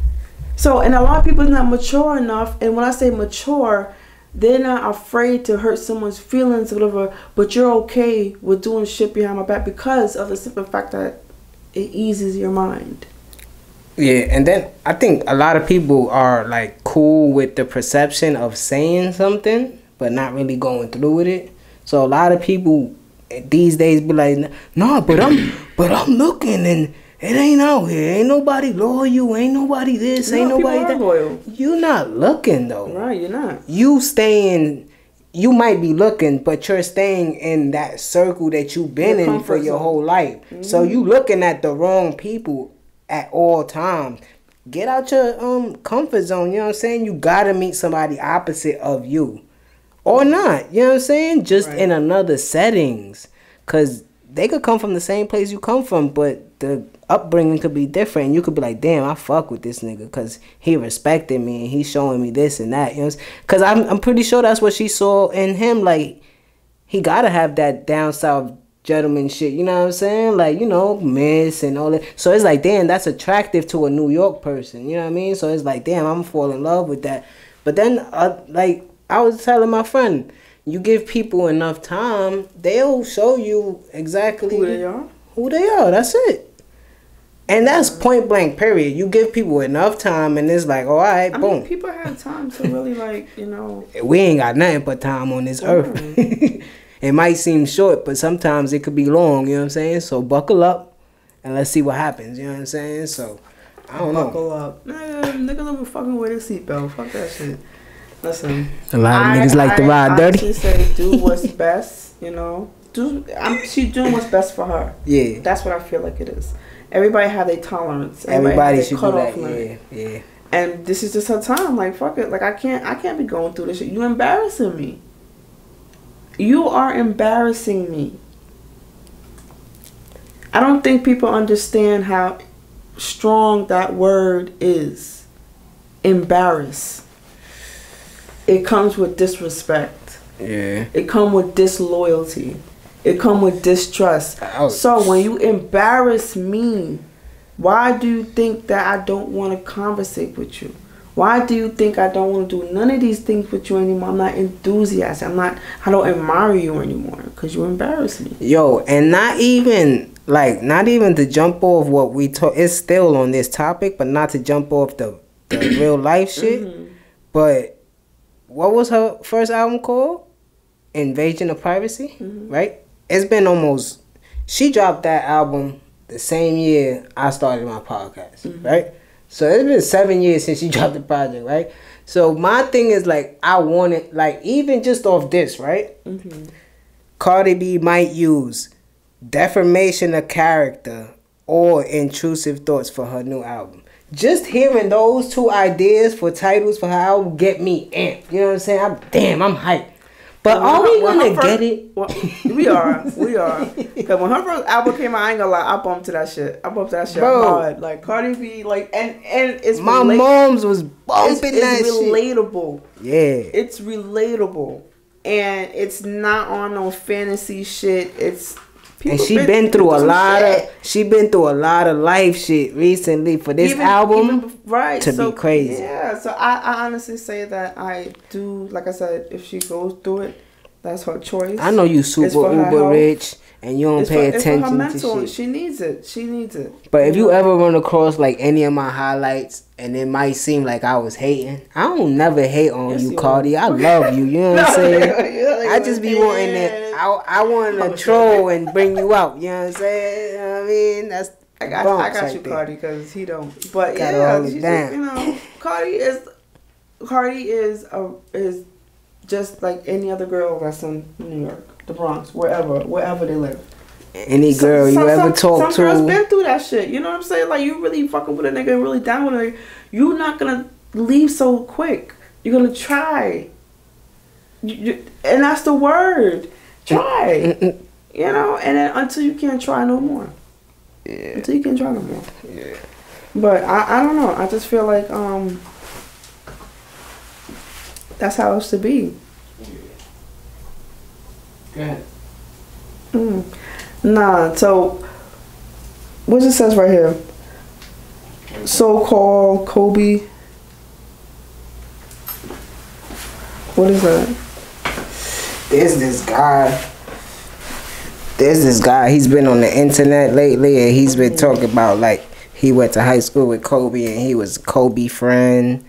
So, and a lot of people is not mature enough, and when I say mature, they're not afraid to hurt someone's feelings or whatever, but you're okay with doing shit behind my back because of the simple fact that it eases your mind. Yeah, and then I think a lot of people are like cool with the perception of saying something, but not really going through with it. So a lot of people these days be like, nah, but I'm looking it ain't out here. Ain't nobody loyal. Ain't nobody this. Ain't nobody that. Loyal. You not looking though. Right, you're not. You staying. You might be looking, but you're staying in that circle that you've been in for your whole life. So you looking at the wrong people at all times. Get out your comfort zone. You know what I'm saying? You gotta meet somebody opposite of you, or not. You know what I'm saying? Just in another settings, cause they could come from the same place you come from, but the upbringing could be different. You could be like, damn, I fuck with this nigga because he respected me and he's showing me this and that. You know, because I'm pretty sure that's what she saw in him. Like, he gotta have that down south gentleman shit. You know what I'm saying? Like, you know, miss and all that. So it's like, damn, that's attractive to a New York person. You know what I mean? So it's like, damn, I'm fall in love with that. But then, like, I was telling my friend, you give people enough time, they'll show you exactly who they are. Who they are. That's it. And that's point blank, period. You give people enough time and it's like, all right, boom. I mean, people have time to really, like, you know. We ain't got nothing but time on this earth. It might seem short, but sometimes it could be long, you know what I'm saying? So buckle up and let's see what happens, you know what I'm saying? So, I don't know. Buckle up. Niggas don't be fucking with a seatbelt. Fuck that shit. Listen. A lot of niggas like to ride dirty. I say do what's best, you know. She's doing what's best for her. Yeah. That's what I feel like it is. Everybody have their tolerance. Everybody should do that. Yeah. And this is just her time. Like, fuck it. Like, I can't be going through this shit. You embarrassing me. You are embarrassing me. I don't think people understand how strong that word is. Embarrass. It comes with disrespect. Yeah. It comes with disloyalty. It comes with distrust. So when you embarrass me, why do you think that I don't want to conversate with you? Why do you think I don't want to do none of these things with you anymore? I'm not enthusiastic. I don't admire you anymore because you embarrass me. Yo, and not even to jump off what we talk. It's still on this topic, but not to jump off the real life shit. But what was her first album called? Invasion of Privacy, right? It's been almost. She dropped that album the same year I started my podcast, right? So it's been 7 years since she dropped the project, right? So my thing is like, I want it, like, even just off this, right? Cardi B might use defamation of character or intrusive thoughts for her new album. Just hearing those two ideas for titles for her album get me amped. You know what I'm saying? I'm hyped. But are we gonna get it? Well, we are. Because when her first album came out, I ain't gonna lie, I bumped to that shit. Bro, hard. Like, Cardi B, like, and it's my mom's was bumping that shit. It's relatable. Yeah. It's relatable. And it's not on no fantasy shit. It's... And she been through a lot of life shit recently for this album to be crazy. Yeah, so I honestly say that I do, like I said, if she goes through it, that's her choice. I know you uber rich and you don't pay attention to shit. She needs it. But if you ever run across like any of my highlights and it might seem like I was hating, I don't never hate on you, Cardi. I love you. You know what I'm saying? I just be wanting that. I want to troll and bring you out. You know what I'm saying? You know what I mean? That's I got you, Cardi, because he don't. But yeah, she's just, you know, Cardi is just like any other girl that's in New York, the Bronx, wherever they live. Any girl you ever talk to. Some girls been through that shit. You know what I'm saying? Like, you really fucking with a nigga and really down with a nigga. You're not gonna leave so quick. You're gonna try. And that's the word. Try. You know? And then until you can't try no more. Yeah. Until you can't try no more. Yeah. But I don't know. I just feel like that's how it should be. Yeah. Go ahead. Nah, so what it says right here? So-called Kobe. What is that? There's this guy. He's been on the internet lately, and he's been talking about like he went to high school with Kobe, and he was Kobe's friend,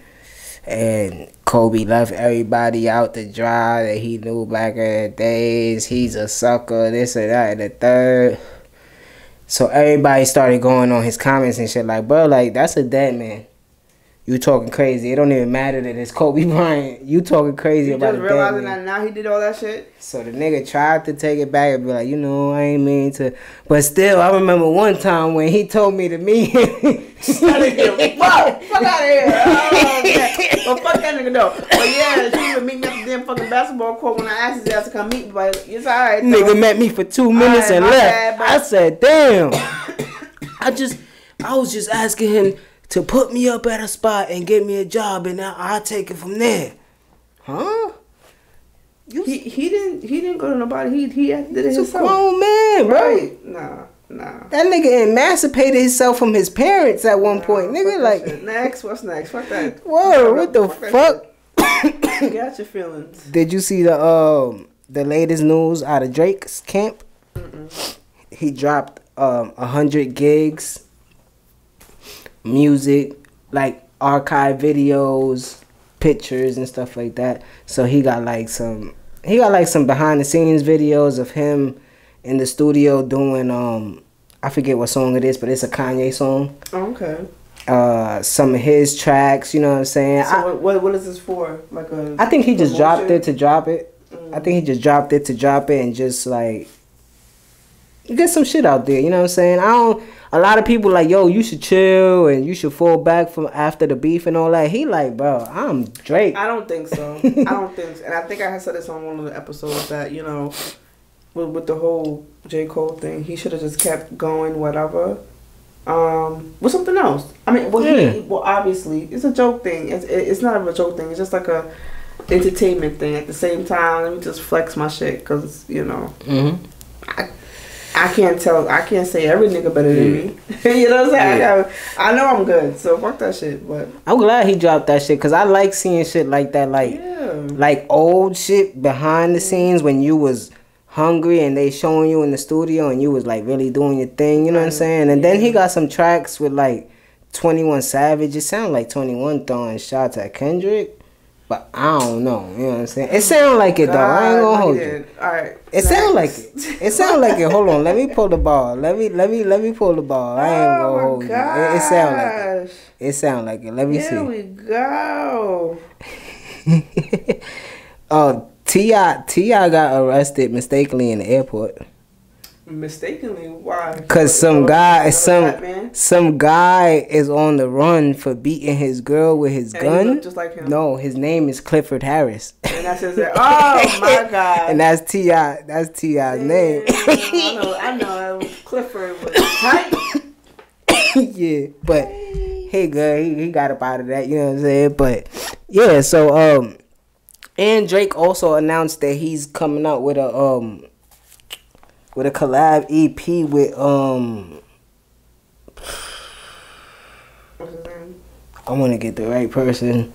and Kobe left everybody out to dry that he knew back in the days. He's a sucker, this and that and the third. So everybody started going on his comments and shit like, bro, like, that's a dead man. You talking crazy. It don't even matter that it's Kobe Bryant. You talking crazy about a dead man. Just realizing that now he did all that shit? So the nigga tried to take it back and be like, you know, I ain't mean to. But still, I remember one time when he told me to meet him. Fuck out of here. Oh, okay. Well, fuck that nigga though. But yeah, he would meet me at the damn fucking basketball court when I asked his ass to come meet me. But it's alright. Nigga met me for 2 minutes and left. I said, damn. I was just asking him to put me up at a spot and get me a job, and I'll take it from there. Huh? He didn't go to nobody. He did it himself. He's a grown man, bro. Right? Nah. That nigga emancipated himself from his parents at one point, nigga. Like, next, what's next? Fuck that. Whoa, what the fuck? Got your feelings. Did you see the latest news out of Drake's camp? He dropped 100 gigs. Music, like archive videos, pictures and stuff like that. So he got like some behind the scenes videos of him in the studio doing I forget what song it is, but it's a Kanye song. Oh, okay. Some of his tracks, you know what I'm saying? So what is this for? Like I think he just dropped it to drop it. I think he just dropped it to drop it and just like get some shit out there, you know what I'm saying? A lot of people like, yo, you should chill and you should fall back from after the beef and all that. He like, bro, I'm Drake. I don't think so. And I think I had said this on one of the episodes that, you know, with the whole J. Cole thing, he should have just kept going, whatever. With something else. I mean, well, obviously, it's a joke thing. It's not a joke thing. It's just like a entertainment thing. At the same time, let me just flex my shit because, you know, I can't say every nigga better than me. You know what I'm saying? Yeah. I know I'm good, so fuck that shit. But I'm glad he dropped that shit because I like seeing shit like that, like old shit behind the scenes when you was hungry and they showing you in the studio and you was like really doing your thing. You know what I'm saying? And then he got some tracks with like 21 Savage. It sounded like 21 throwing shots at Kendrick. But I don't know, you know what I'm saying? It sound like it though. I ain't gonna hold you. Alright. It sound like it. It sound like it. Hold on, let me pull the ball. Let me pull the ball. I ain't gonna hold you. It sound like it. It sound like it. Let me see. Here we go. Oh, T.I. got arrested mistakenly in the airport. Mistakenly? Why? Cause some guy is on the run for beating his girl with his gun. Just like him. No, his name is Clifford Harris. And that's his name. Oh my God. And that's T.I. That's T.I.'s name. I know. Clifford was tight. Yeah, but he good. He got up out of that. You know what I'm saying? But yeah, so and Drake also announced that he's coming out with a collab EP with What's his name? I want to get the right person.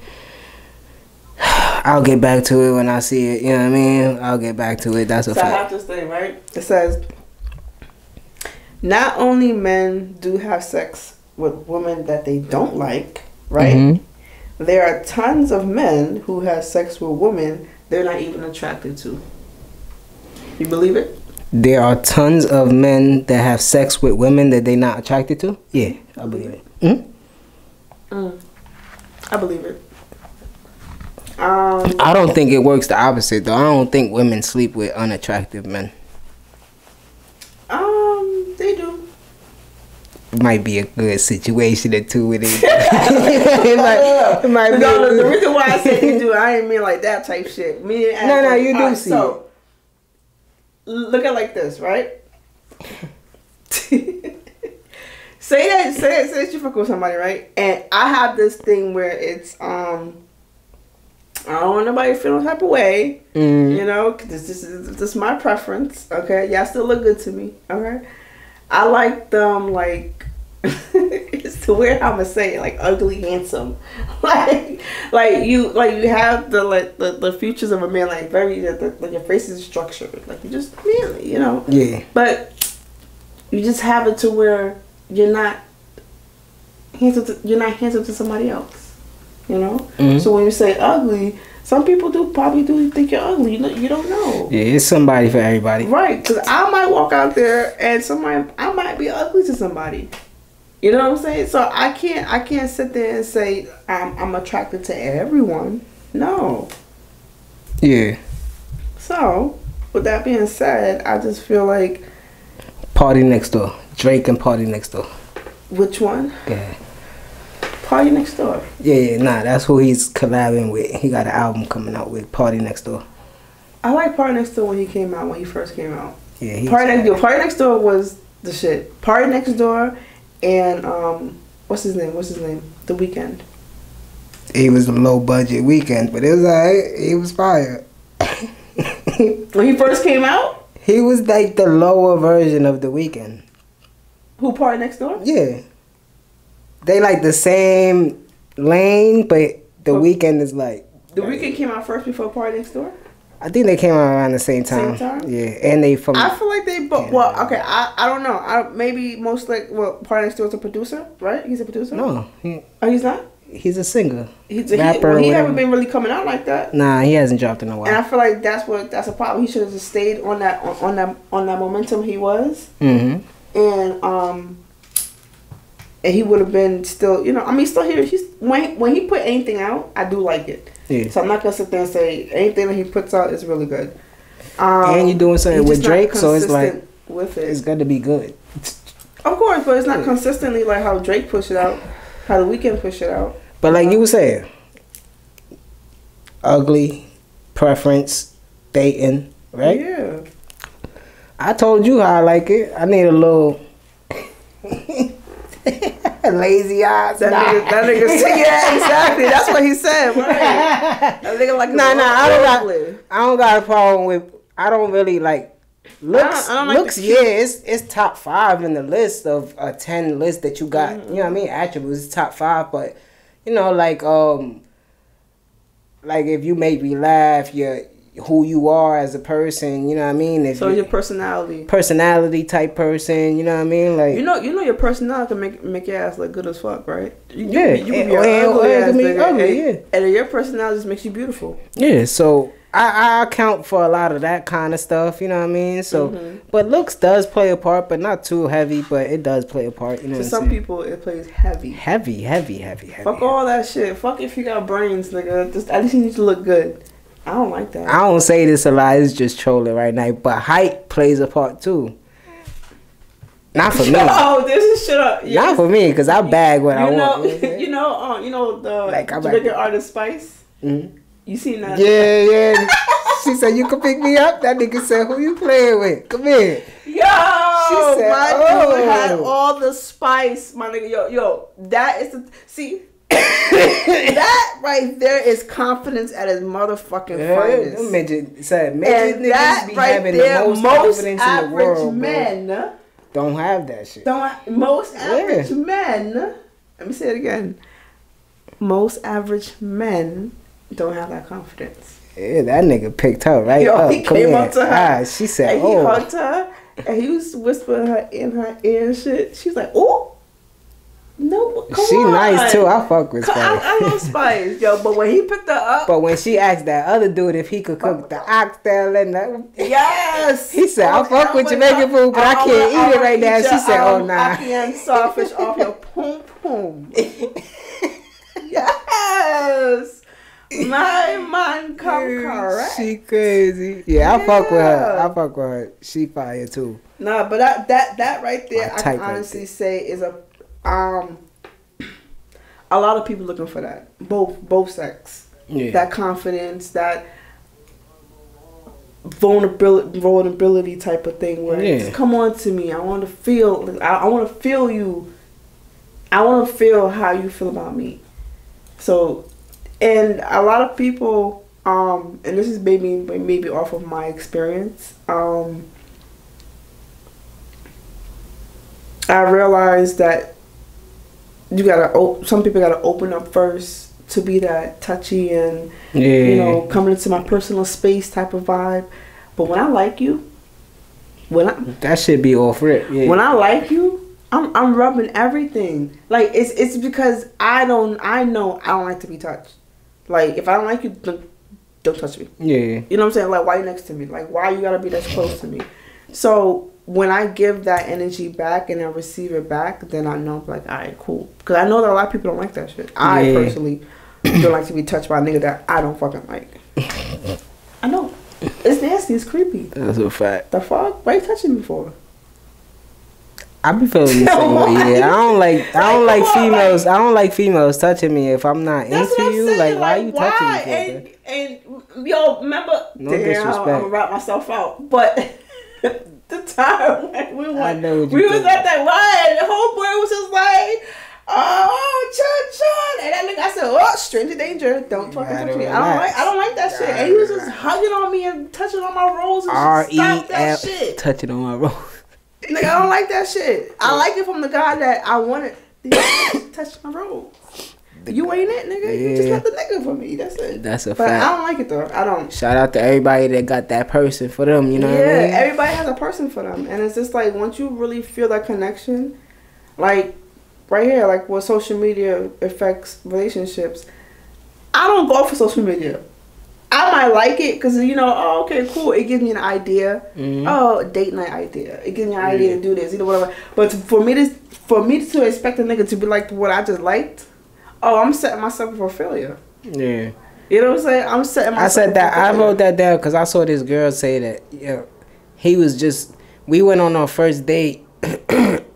I'll get back to it when I see it. You know what I mean? I'll get back to it. That's a fact. I have this thing, right? It says, not only men do have sex with women that they don't like, right? Mm-hmm. There are tons of men who have sex with women they're not even attracted to. You believe it? There are tons of men that have sex with women that they're not attracted to? Yeah, I believe it. Mm-hmm. I believe it. I don't think it works the opposite, though. I don't think women sleep with unattractive men. They do. It might be a good situation or two with it. It might be. No, the reason why I said you do, I ain't mean like that type shit. No, you do see it. Look at it like this, right? say that you fuck with somebody, right? And I have this thing where it's I don't want nobody to feel no type of way, you know, cause this is my preference. Okay, y'all still look good to me. Okay, I like them like it's too weird how I'm gonna say it, like ugly handsome, like you have the features of a man, like very like your face is structured, like you just manly, you know. Yeah. But you just have it to where you're not handsome to somebody else. You know? Mm-hmm. So when you say ugly, Some people probably think you're ugly. You don't know. Yeah, it's somebody for everybody. Right, because I might walk out there and I might be ugly to somebody. You know what I'm saying? So I can't sit there and say I'm attracted to everyone. No. Yeah. So, with that being said, I just feel like Party Next Door. Drake and Party Next Door. Which one? Yeah. Party Next Door. Yeah, nah, that's who he's collabing with. He got an album coming out with Party Next Door. I like Party Next Door when he first came out. Yeah, Party Next Door was the shit. Party Next Door and what's his name? The Weeknd. He was a low budget Weeknd, but it was alright. He was fire. When he first came out? He was like the lower version of The Weeknd. Who, Party Next Door? Yeah. They like the same lane, but The Weeknd is like... The Weeknd came out first before Party Next Door? I think they came out around the same time. Same time? Yeah, and they from... I feel like they both... Well, okay, I don't know. Maybe most like... Well, Party Next Door is a producer, right? He's a producer? No. Oh, he's not? He's a singer. He's a rapper. He haven't been really coming out like that. Nah, he hasn't dropped in a while. And I feel like that's a problem. He should have just stayed on that momentum he was. Mm-hmm. And he would have been still, still here. When he put anything out, I do like it. Yeah. So I'm not gonna sit there and say anything that he puts out is really good. And you're doing something with Drake, so it's like with it. It's gonna be good. Of course, but it's not consistently like how Drake pushed it out, how The Weeknd pushed it out. But like you were saying, ugly, preference, dating, right? Yeah. I told you how I like it. I need a little lazy eyes. That nigga said, yeah, exactly. That's what he said. Right. That nigga like I don't got a problem with. I don't really like looks. I don't like looks, yeah, it's top 5 in the list of a 10 list that you got. Mm-hmm. You know what I mean? Attributes is top 5, but like if you make me laugh, you're who you are as a person, you know what I mean? If so your personality type person, you know what I mean? Like you know your personality can make your ass look good as fuck, right? You can be ugly, yeah. And your personality just makes you beautiful. Yeah, so I account for a lot of that kind of stuff, you know what I mean? So, but looks does play a part, but not too heavy, but it does play a part, you know. To some people, it plays heavy. Heavy. Fuck all that shit. Fuck if you got brains, nigga. Just at least you need to look good. I don't like that. I don't say this a lot. It's just trolling right now, but height plays a part too. Not for me. Oh, this is shit up. Yeah. Not for me, because I bag what I want. You know the like, Jamaican artist Spice. Mm-hmm. You seen that? Yeah. She said you can pick me up. That nigga said, "Who you playing with? Come here." Yo, she said, my dude had all the spice, my nigga. Yo, that is that right there is confidence at its motherfucking finest. Midget said, and that be right having there, the most confidence in the world, men bro. Don't have that shit. Most average men. Let me say it again. Most average men don't have that confidence. Yeah, that nigga picked her right Yo, up. He came up to her. She said, and he hugged her, and he was whispering her in her ear and shit. She's like, "Oh, no, come she on." Nice too. I fuck with Spice. I love Spice, yo. But when he picked her up, but when she asked that other dude if he could cook the oxtail and that, yes, he said, "I fuck with Jamaican food, but I can't eat it right now." She said, "Oh nah, I can't sawfish off your poom poom." Yes. My man come correct. She crazy. Yeah, I fuck with her. She fire too. Nah, but that right there, I can honestly say is a lot of people looking for that. Both sex. Yeah. That confidence, that vulnerability type of thing where just come on to me. I want to feel. I want to feel you. I want to feel how you feel about me. So. And a lot of people, and this is maybe off of my experience, I realized that some people gotta open up first to be that touchy and coming into my personal space type of vibe. But when I like you, that should be off rip. Yeah. When I like you, I'm rubbing everything. Like it's because I know I don't like to be touched. Like, if I don't like you, don't touch me. Yeah. You know what I'm saying? Like, why you next to me? Like, why you gotta be that close to me? So when I give that energy back and I receive it back, then I know, like, all right, cool. Because I know that a lot of people don't like that shit. I personally don't like to be touched by a nigga that I don't fucking like. I know. It's nasty. It's creepy. That's a fact. The fuck? Why you touching me for? I be feeling the same way. Yeah, I don't like females. I don't like females touching me if I'm not into you. Saying. Like, why are you touching me for? And yo, remember? No disrespect. I'm gonna wrap myself out, but the time when we went, we was at that line. The whole boy was just like, "Oh, Chun Chun," and that nigga, I said, "Oh, stranger danger, don't fucking touch me." I don't like that shit. And he was just hugging on me and touching on my rolls and stop that shit. Touching on my rolls. Nigga, I don't like that shit. I like it from the guy that I wanted to touch my roll. You ain't it, nigga. You just got the nigga for me. That's it. That's a but fact. I don't like it though. I don't. Shout out to everybody that got that person for them. You know what I mean? Yeah, everybody has a person for them, and it's just like once you really feel that connection, like right here, like what social media affects relationships. I don't go for social media. I might like it because, you know, oh, okay, cool. It gives me an idea. Mm-hmm. Oh, date night idea. It gives me an idea to do this, you know, whatever. But for me to expect a nigga to be like what I just liked, oh, I'm setting myself up for failure. Yeah. You know what I'm saying? I'm setting myself I said that. I wrote that down because I saw this girl say that, yeah, he was just, we went on our first date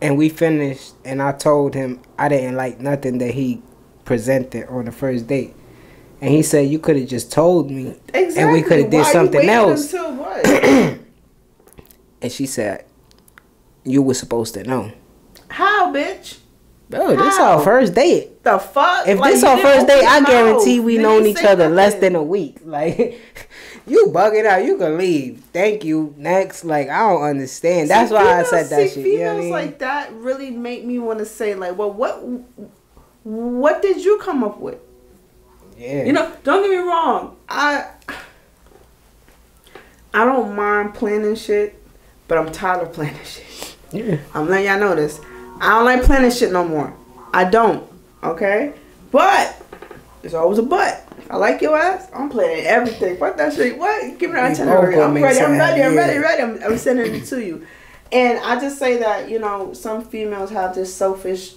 and we finished and I told him I didn't like nothing that he presented on the first date. And he said, you could have just told me. Exactly. And we could have did something else. Until what? And she said, you were supposed to know. How, bitch? Bro, this our first date. The fuck? If this our first date, I guarantee we known each other less than a week. Like, you bugging out. You can leave. Thank you. Next. Like, I don't understand. That's why I said that shit. Females you know what I mean? like that really make me want to say, like, well, what did you come up with? Yeah. You know, don't get me wrong. I don't mind planning shit, but I'm tired of planning shit. Yeah. I'm letting y'all know this. I don't like planning shit no more. I don't. Okay? But there's always a but. I like your ass. I'm planning everything. Fuck that shit. What? Give me that itinerary. I'm ready. I'm sending it to you. And I just say that, you know, some females have this selfish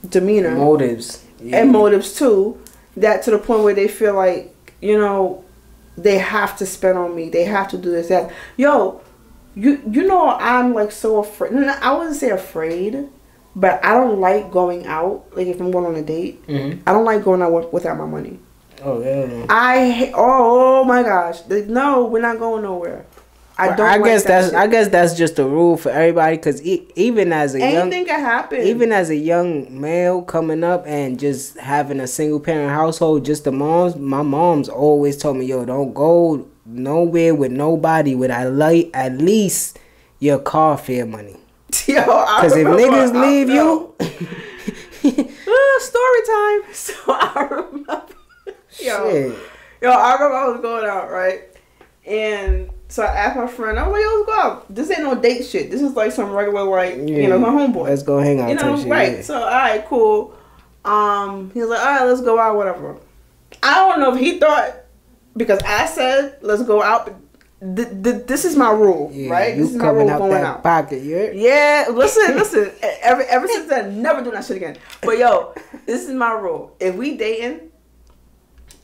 demeanor. Motives. Yeah. And motives too. That to the point where they feel like, you know, they have to spend on me. They have to do this, that. Yo, you know, I'm like so afraid. I wouldn't say afraid, but I don't like going out. Like if I'm going on a date, I don't like going out without my money. Oh yeah. Oh my gosh. No, we're not going nowhere. I guess that's just a rule for everybody because even as a anything can happen. Even as a young male coming up and just having a single parent household, just the moms. My mom's always told me, yo, don't go nowhere with nobody with at least your car fare money. Yo, because if niggas leave you, story time. So I remember, yo, I remember I was going out, right, and. So I asked my friend, I was like, yo, let's go out. This ain't no date shit. This is like some regular, like, you know, my homeboy. Let's go hang out. You know, shit, right. Yeah. So, all right, cool. He was like, all right, let's go out, whatever. I don't know if he thought, because I said, let's go out. This is my rule, right? This is my rule going out. Pocket, yeah? Yeah, listen. Ever since then, never do that shit again. But, yo, this is my rule. If we dating,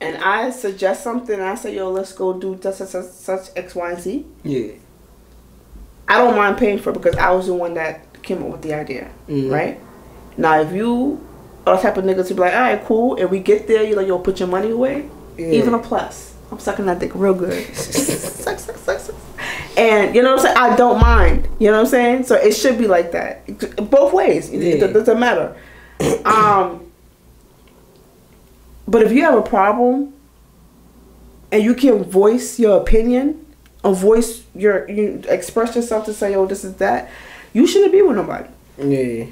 and I suggest something, and I say, yo, let's go do such X, Y, and Z. Yeah. I don't mind paying for it because I was the one that came up with the idea, right? Now, if you are the type of nigga to be like, all right, cool, and we get there, you're like, yo, put your money away, even a plus. I'm sucking that dick real good. Suck. And, you know what I'm saying? I don't mind. You know what I'm saying? So it should be like that. Both ways. It doesn't matter. But if you have a problem and you can voice your opinion or you express yourself to say, yo, this is that, you shouldn't be with nobody. Yeah.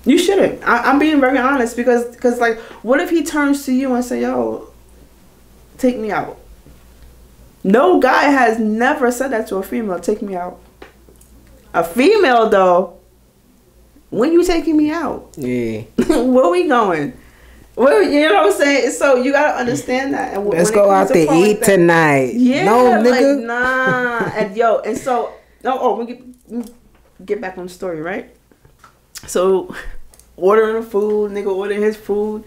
You shouldn't. I'm being very honest because like, what if he turns to you and say, yo, take me out? No guy has never said that to a female, take me out. A female, though, when you taking me out? Yeah. Where we going? Well, you know what I'm saying? So you gotta understand that. And let's go out to eat tonight. Yeah, no, nigga. like, nah. And so, we get back on the story, right? So, ordering the food, nigga ordering his food,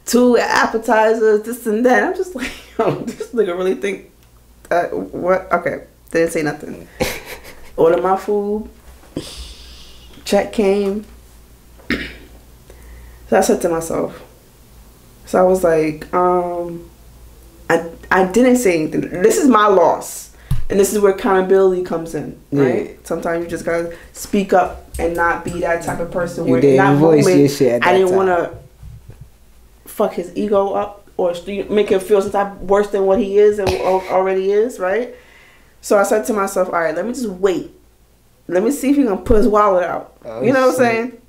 2 appetizers, this and that. I'm just like, this nigga really think, what? Okay, didn't say nothing. Order my food. Check came. So I said to myself, so I was like, I didn't say anything. This is my loss. And this is where accountability comes in, right? Yeah. Sometimes you just gotta speak up and not be that type of person where in that moment, I didn't want to fuck his ego up or make him feel some type worse than what he is and already is, right? So I said to myself, all right, let me just wait. Let me see if he can put his wallet out. Oh, you know what I'm saying?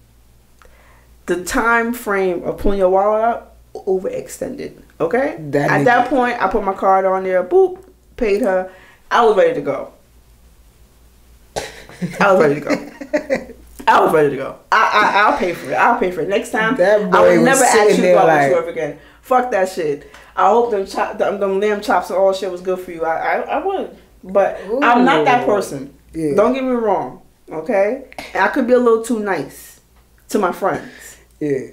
The time frame of pulling your wallet out overextended. Okay? At that point, I put my card on there, boop, paid her. I was ready to go. I'll pay for it. I'll pay for it. Next time, I will never ask you to go out with you again. Fuck that shit. I hope them lamb chops and all shit was good for you. I would. But ooh, I'm not that person. Yeah. Don't get me wrong. Okay? And I could be a little too nice to my friends. Yeah.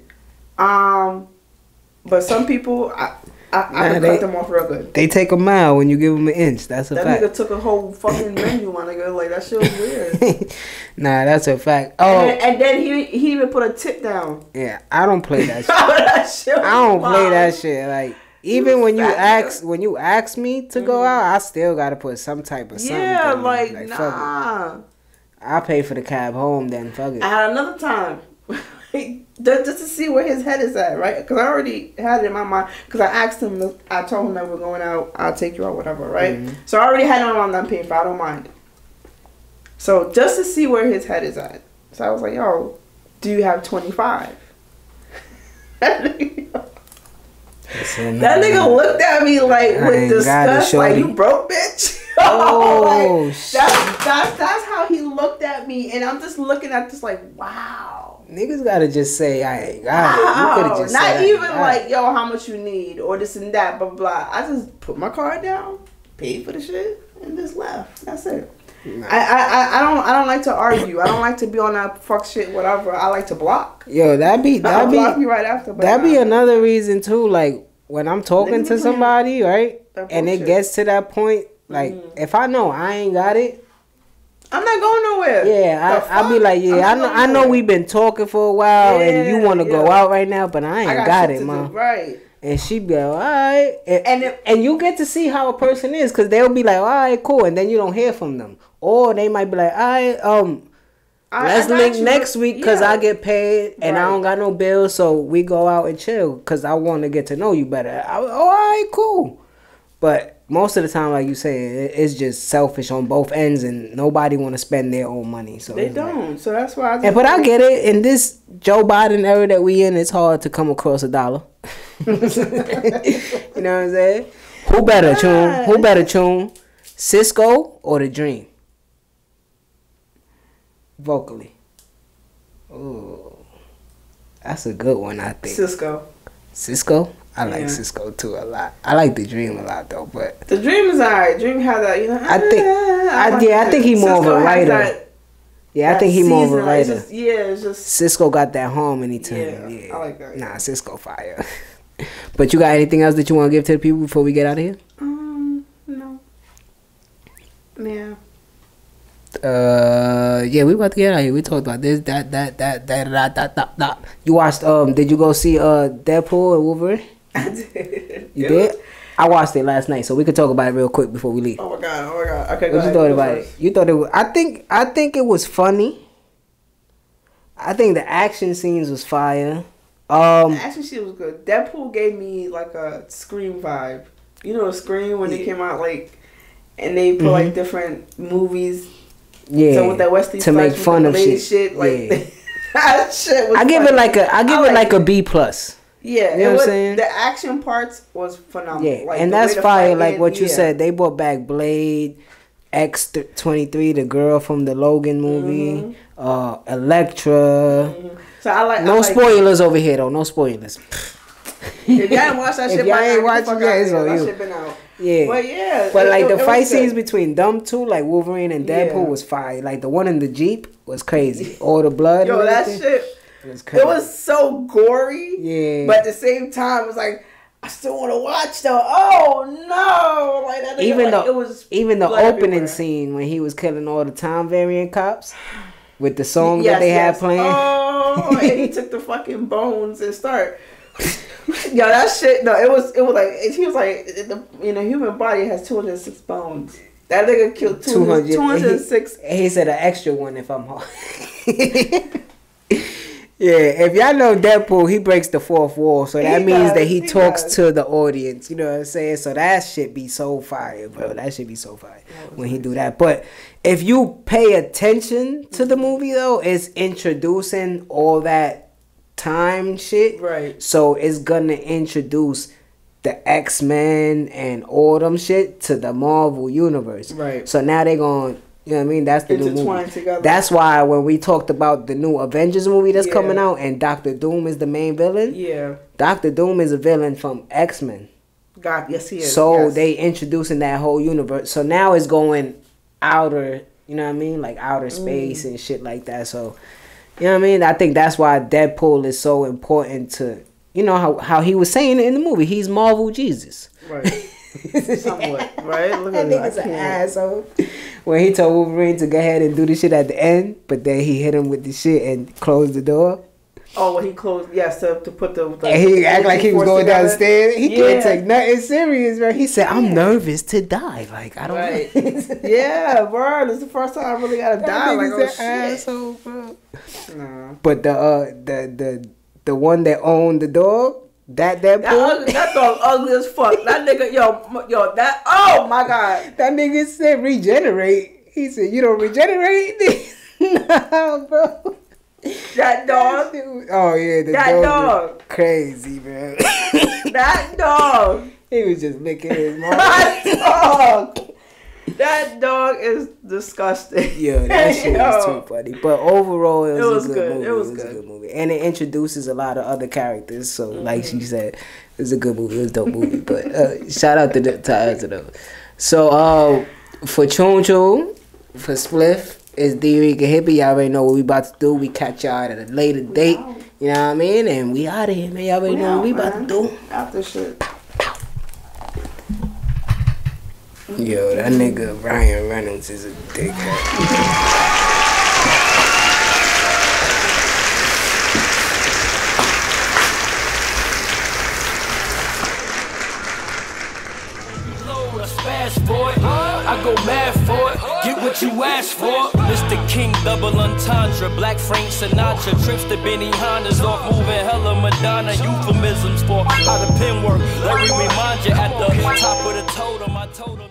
But some people, I can cut them off real good. They take a mile when you give them an inch. That's a fact. That nigga took a whole fucking menu, my nigga. Like, that shit was weird. Nah, that's a fact. Oh, and then he even put a tip down. Yeah, I don't play that shit. I don't play that shit. Like, even when you ask me to go out, I still gotta put some type of something. Yeah, like nah. I'll pay for the cab home then. Fuck it. I had another time. Just to see where his head is at, right? Because I already had it in my mind. Because I asked him, I told him that we're going out, I'll take you out, whatever, right? Mm-hmm. So I already had it in my mind, I'm paying for, I don't mind. So just to see where his head is at. So I was like, yo, do you have 25? That nigga looked at me like with disgust, like, you broke, bitch. Oh, like, that's how he looked at me, and I'm just looking at this like, wow. Niggas gotta just say I ain't got it. You coulda just not even like, yo, how much you need or this and that, blah blah. I just put my card down, paid for the shit, and just left. That's it. Nah. I don't like to argue. I don't like to be on that fuck shit, whatever. I like to block. Yo, that'd be block me right after. That'd be another reason too. Like when I'm talking to somebody, right, and it gets to that point, like if I know I ain't got it, I'm not going nowhere. Yeah, I'll be like, yeah, I know we've been talking for a while, and you want to go out right now, but I ain't got it, man. Right. And she be like, all right, and you get to see how a person is, because they'll be like, all right, cool, and then you don't hear from them, or they might be like, all right, let's link next week because I get paid and I don't got no bills, so we go out and chill because I want to get to know you better. All right, cool. But most of the time, like you say, it's just selfish on both ends, and nobody want to spend their own money. So they don't. Like, so that's why. But I get it. In this Joe Biden era that we in, it's hard to come across $1. You know what I'm saying? Who better, Chun? Who better, Chun? Sisqo or The Dream? Vocally. Ooh, that's a good one. I think. Sisqo. I like Sisqo too a lot. I like The Dream a lot though, but The Dream is alright. Dream had that, you know. I think he more of a writer. I think he more of a writer. It's just Sisqo got that harmony to him. Yeah, I like that. Nah, Sisqo fire. But you got anything else that you want to give to the people before we get out of here? No. Yeah. We about to get out of here. We talked about this, that. You watched? Did you go see Deadpool and Wolverine? I did. You did? I watched it last night, so we could talk about it real quick before we leave. Oh my god. Okay, what you thought about it? You thought it was? I think it was funny. I think the action scenes was fire. The action scene was good. Deadpool gave me like a Scream vibe. You know, Scream when they came out, like, and they put like different movies. Yeah. So with that Wesley to make fun of shit. Like that shit was. I give it like a B plus. Yeah, you know what I'm saying? The action parts was phenomenal. Yeah, like, and that's fire. Like what you said, they brought back Blade, X-23, the girl from the Logan movie, Elektra. So I like spoilers over here though. No spoilers. If y'all ain't watched that shit, if y'all ain't watching that, it's on that you. shit been out. Yeah. But yeah. But like the it fight was good. scenes between them two, like Wolverine and Deadpool, Yeah. was fire. Like the one in the Jeep was crazy. All the blood. Yo, and that everything. shit. Was crazy. It was so gory. Yeah. But at the same time, it was like, I still want to watch though. Oh no! Like that. Even the blood opening everywhere. scene when he was killing all the time variant cops with the song that they had playing. Oh, and he took the fucking bones and start. Yo, that shit. No, it was like he was like, the human body has 206 bones. That nigga killed 206. He said an extra one if I'm hard. Yeah, if y'all know Deadpool, he breaks the fourth wall, so that means that he talks to the audience. You know what I'm saying? So that shit be so fire, bro. That shit be so fire when he do that. But if you pay attention to the movie, though, it's introducing all that time shit. Right. So it's gonna introduce the X-Men and all them shit to the Marvel universe. Right. So now they going. You know what I mean? That's the new movie. Together. That's why when we talked about the new Avengers movie that's coming out and Doctor Doom is the main villain. Yeah. Doctor Doom is a villain from X-Men. God, yes he is. So yes. they introducing that whole universe. So now it's going outer, you know what I mean? Like outer space and shit like that. So, you know what I mean? I think that's why Deadpool is so important to, you know, how he was saying it in the movie. He's Marvel Jesus. Right. Somewhat, right? Look That at nigga's an asshole. When he told Wolverine to go ahead and do the shit at the end, but then he hit him with the shit and closed the door. Oh, when he closed, yes, to put the and he act like he was going together. downstairs. He can't take nothing serious, bro. He said, "I'm nervous to die." Like I don't. Right. Yeah, bro. This is the first time I really gotta die. Like, oh shit. Asshole, bro. Nah. But the one that owned the dog. That dog ugly as fuck. That nigga, yo, that, oh my god. That nigga said regenerate. He said, you don't regenerate? Nah, bro. That dog. Oh, yeah. That dog. Crazy, bro. That dog. He was just licking his mouth. That dog. That dog is disgusting. Yo, that shit is too funny. But overall, it was a good movie. It was a good movie. And it introduces a lot of other characters. So, like she said, it's a good movie. It was a dope movie. But shout out to us, though. So, for Chun Chun, for Spliff, it's Dricanhippie. Y'all already know what we about to do. We catch y'all at a later date. You know what I mean? And we out of here, man. Y'all already know what we about to do. After shit. Yo, that nigga Ryan Reynolds is a dickhead. I go mad for it, get what you asked for. Mr. King, double entendre, Black Frank Sinatra, trips to Benihana's off moving hella Madonna, euphemisms for how the pen work. Let me remind you at the top of the totem, I told him.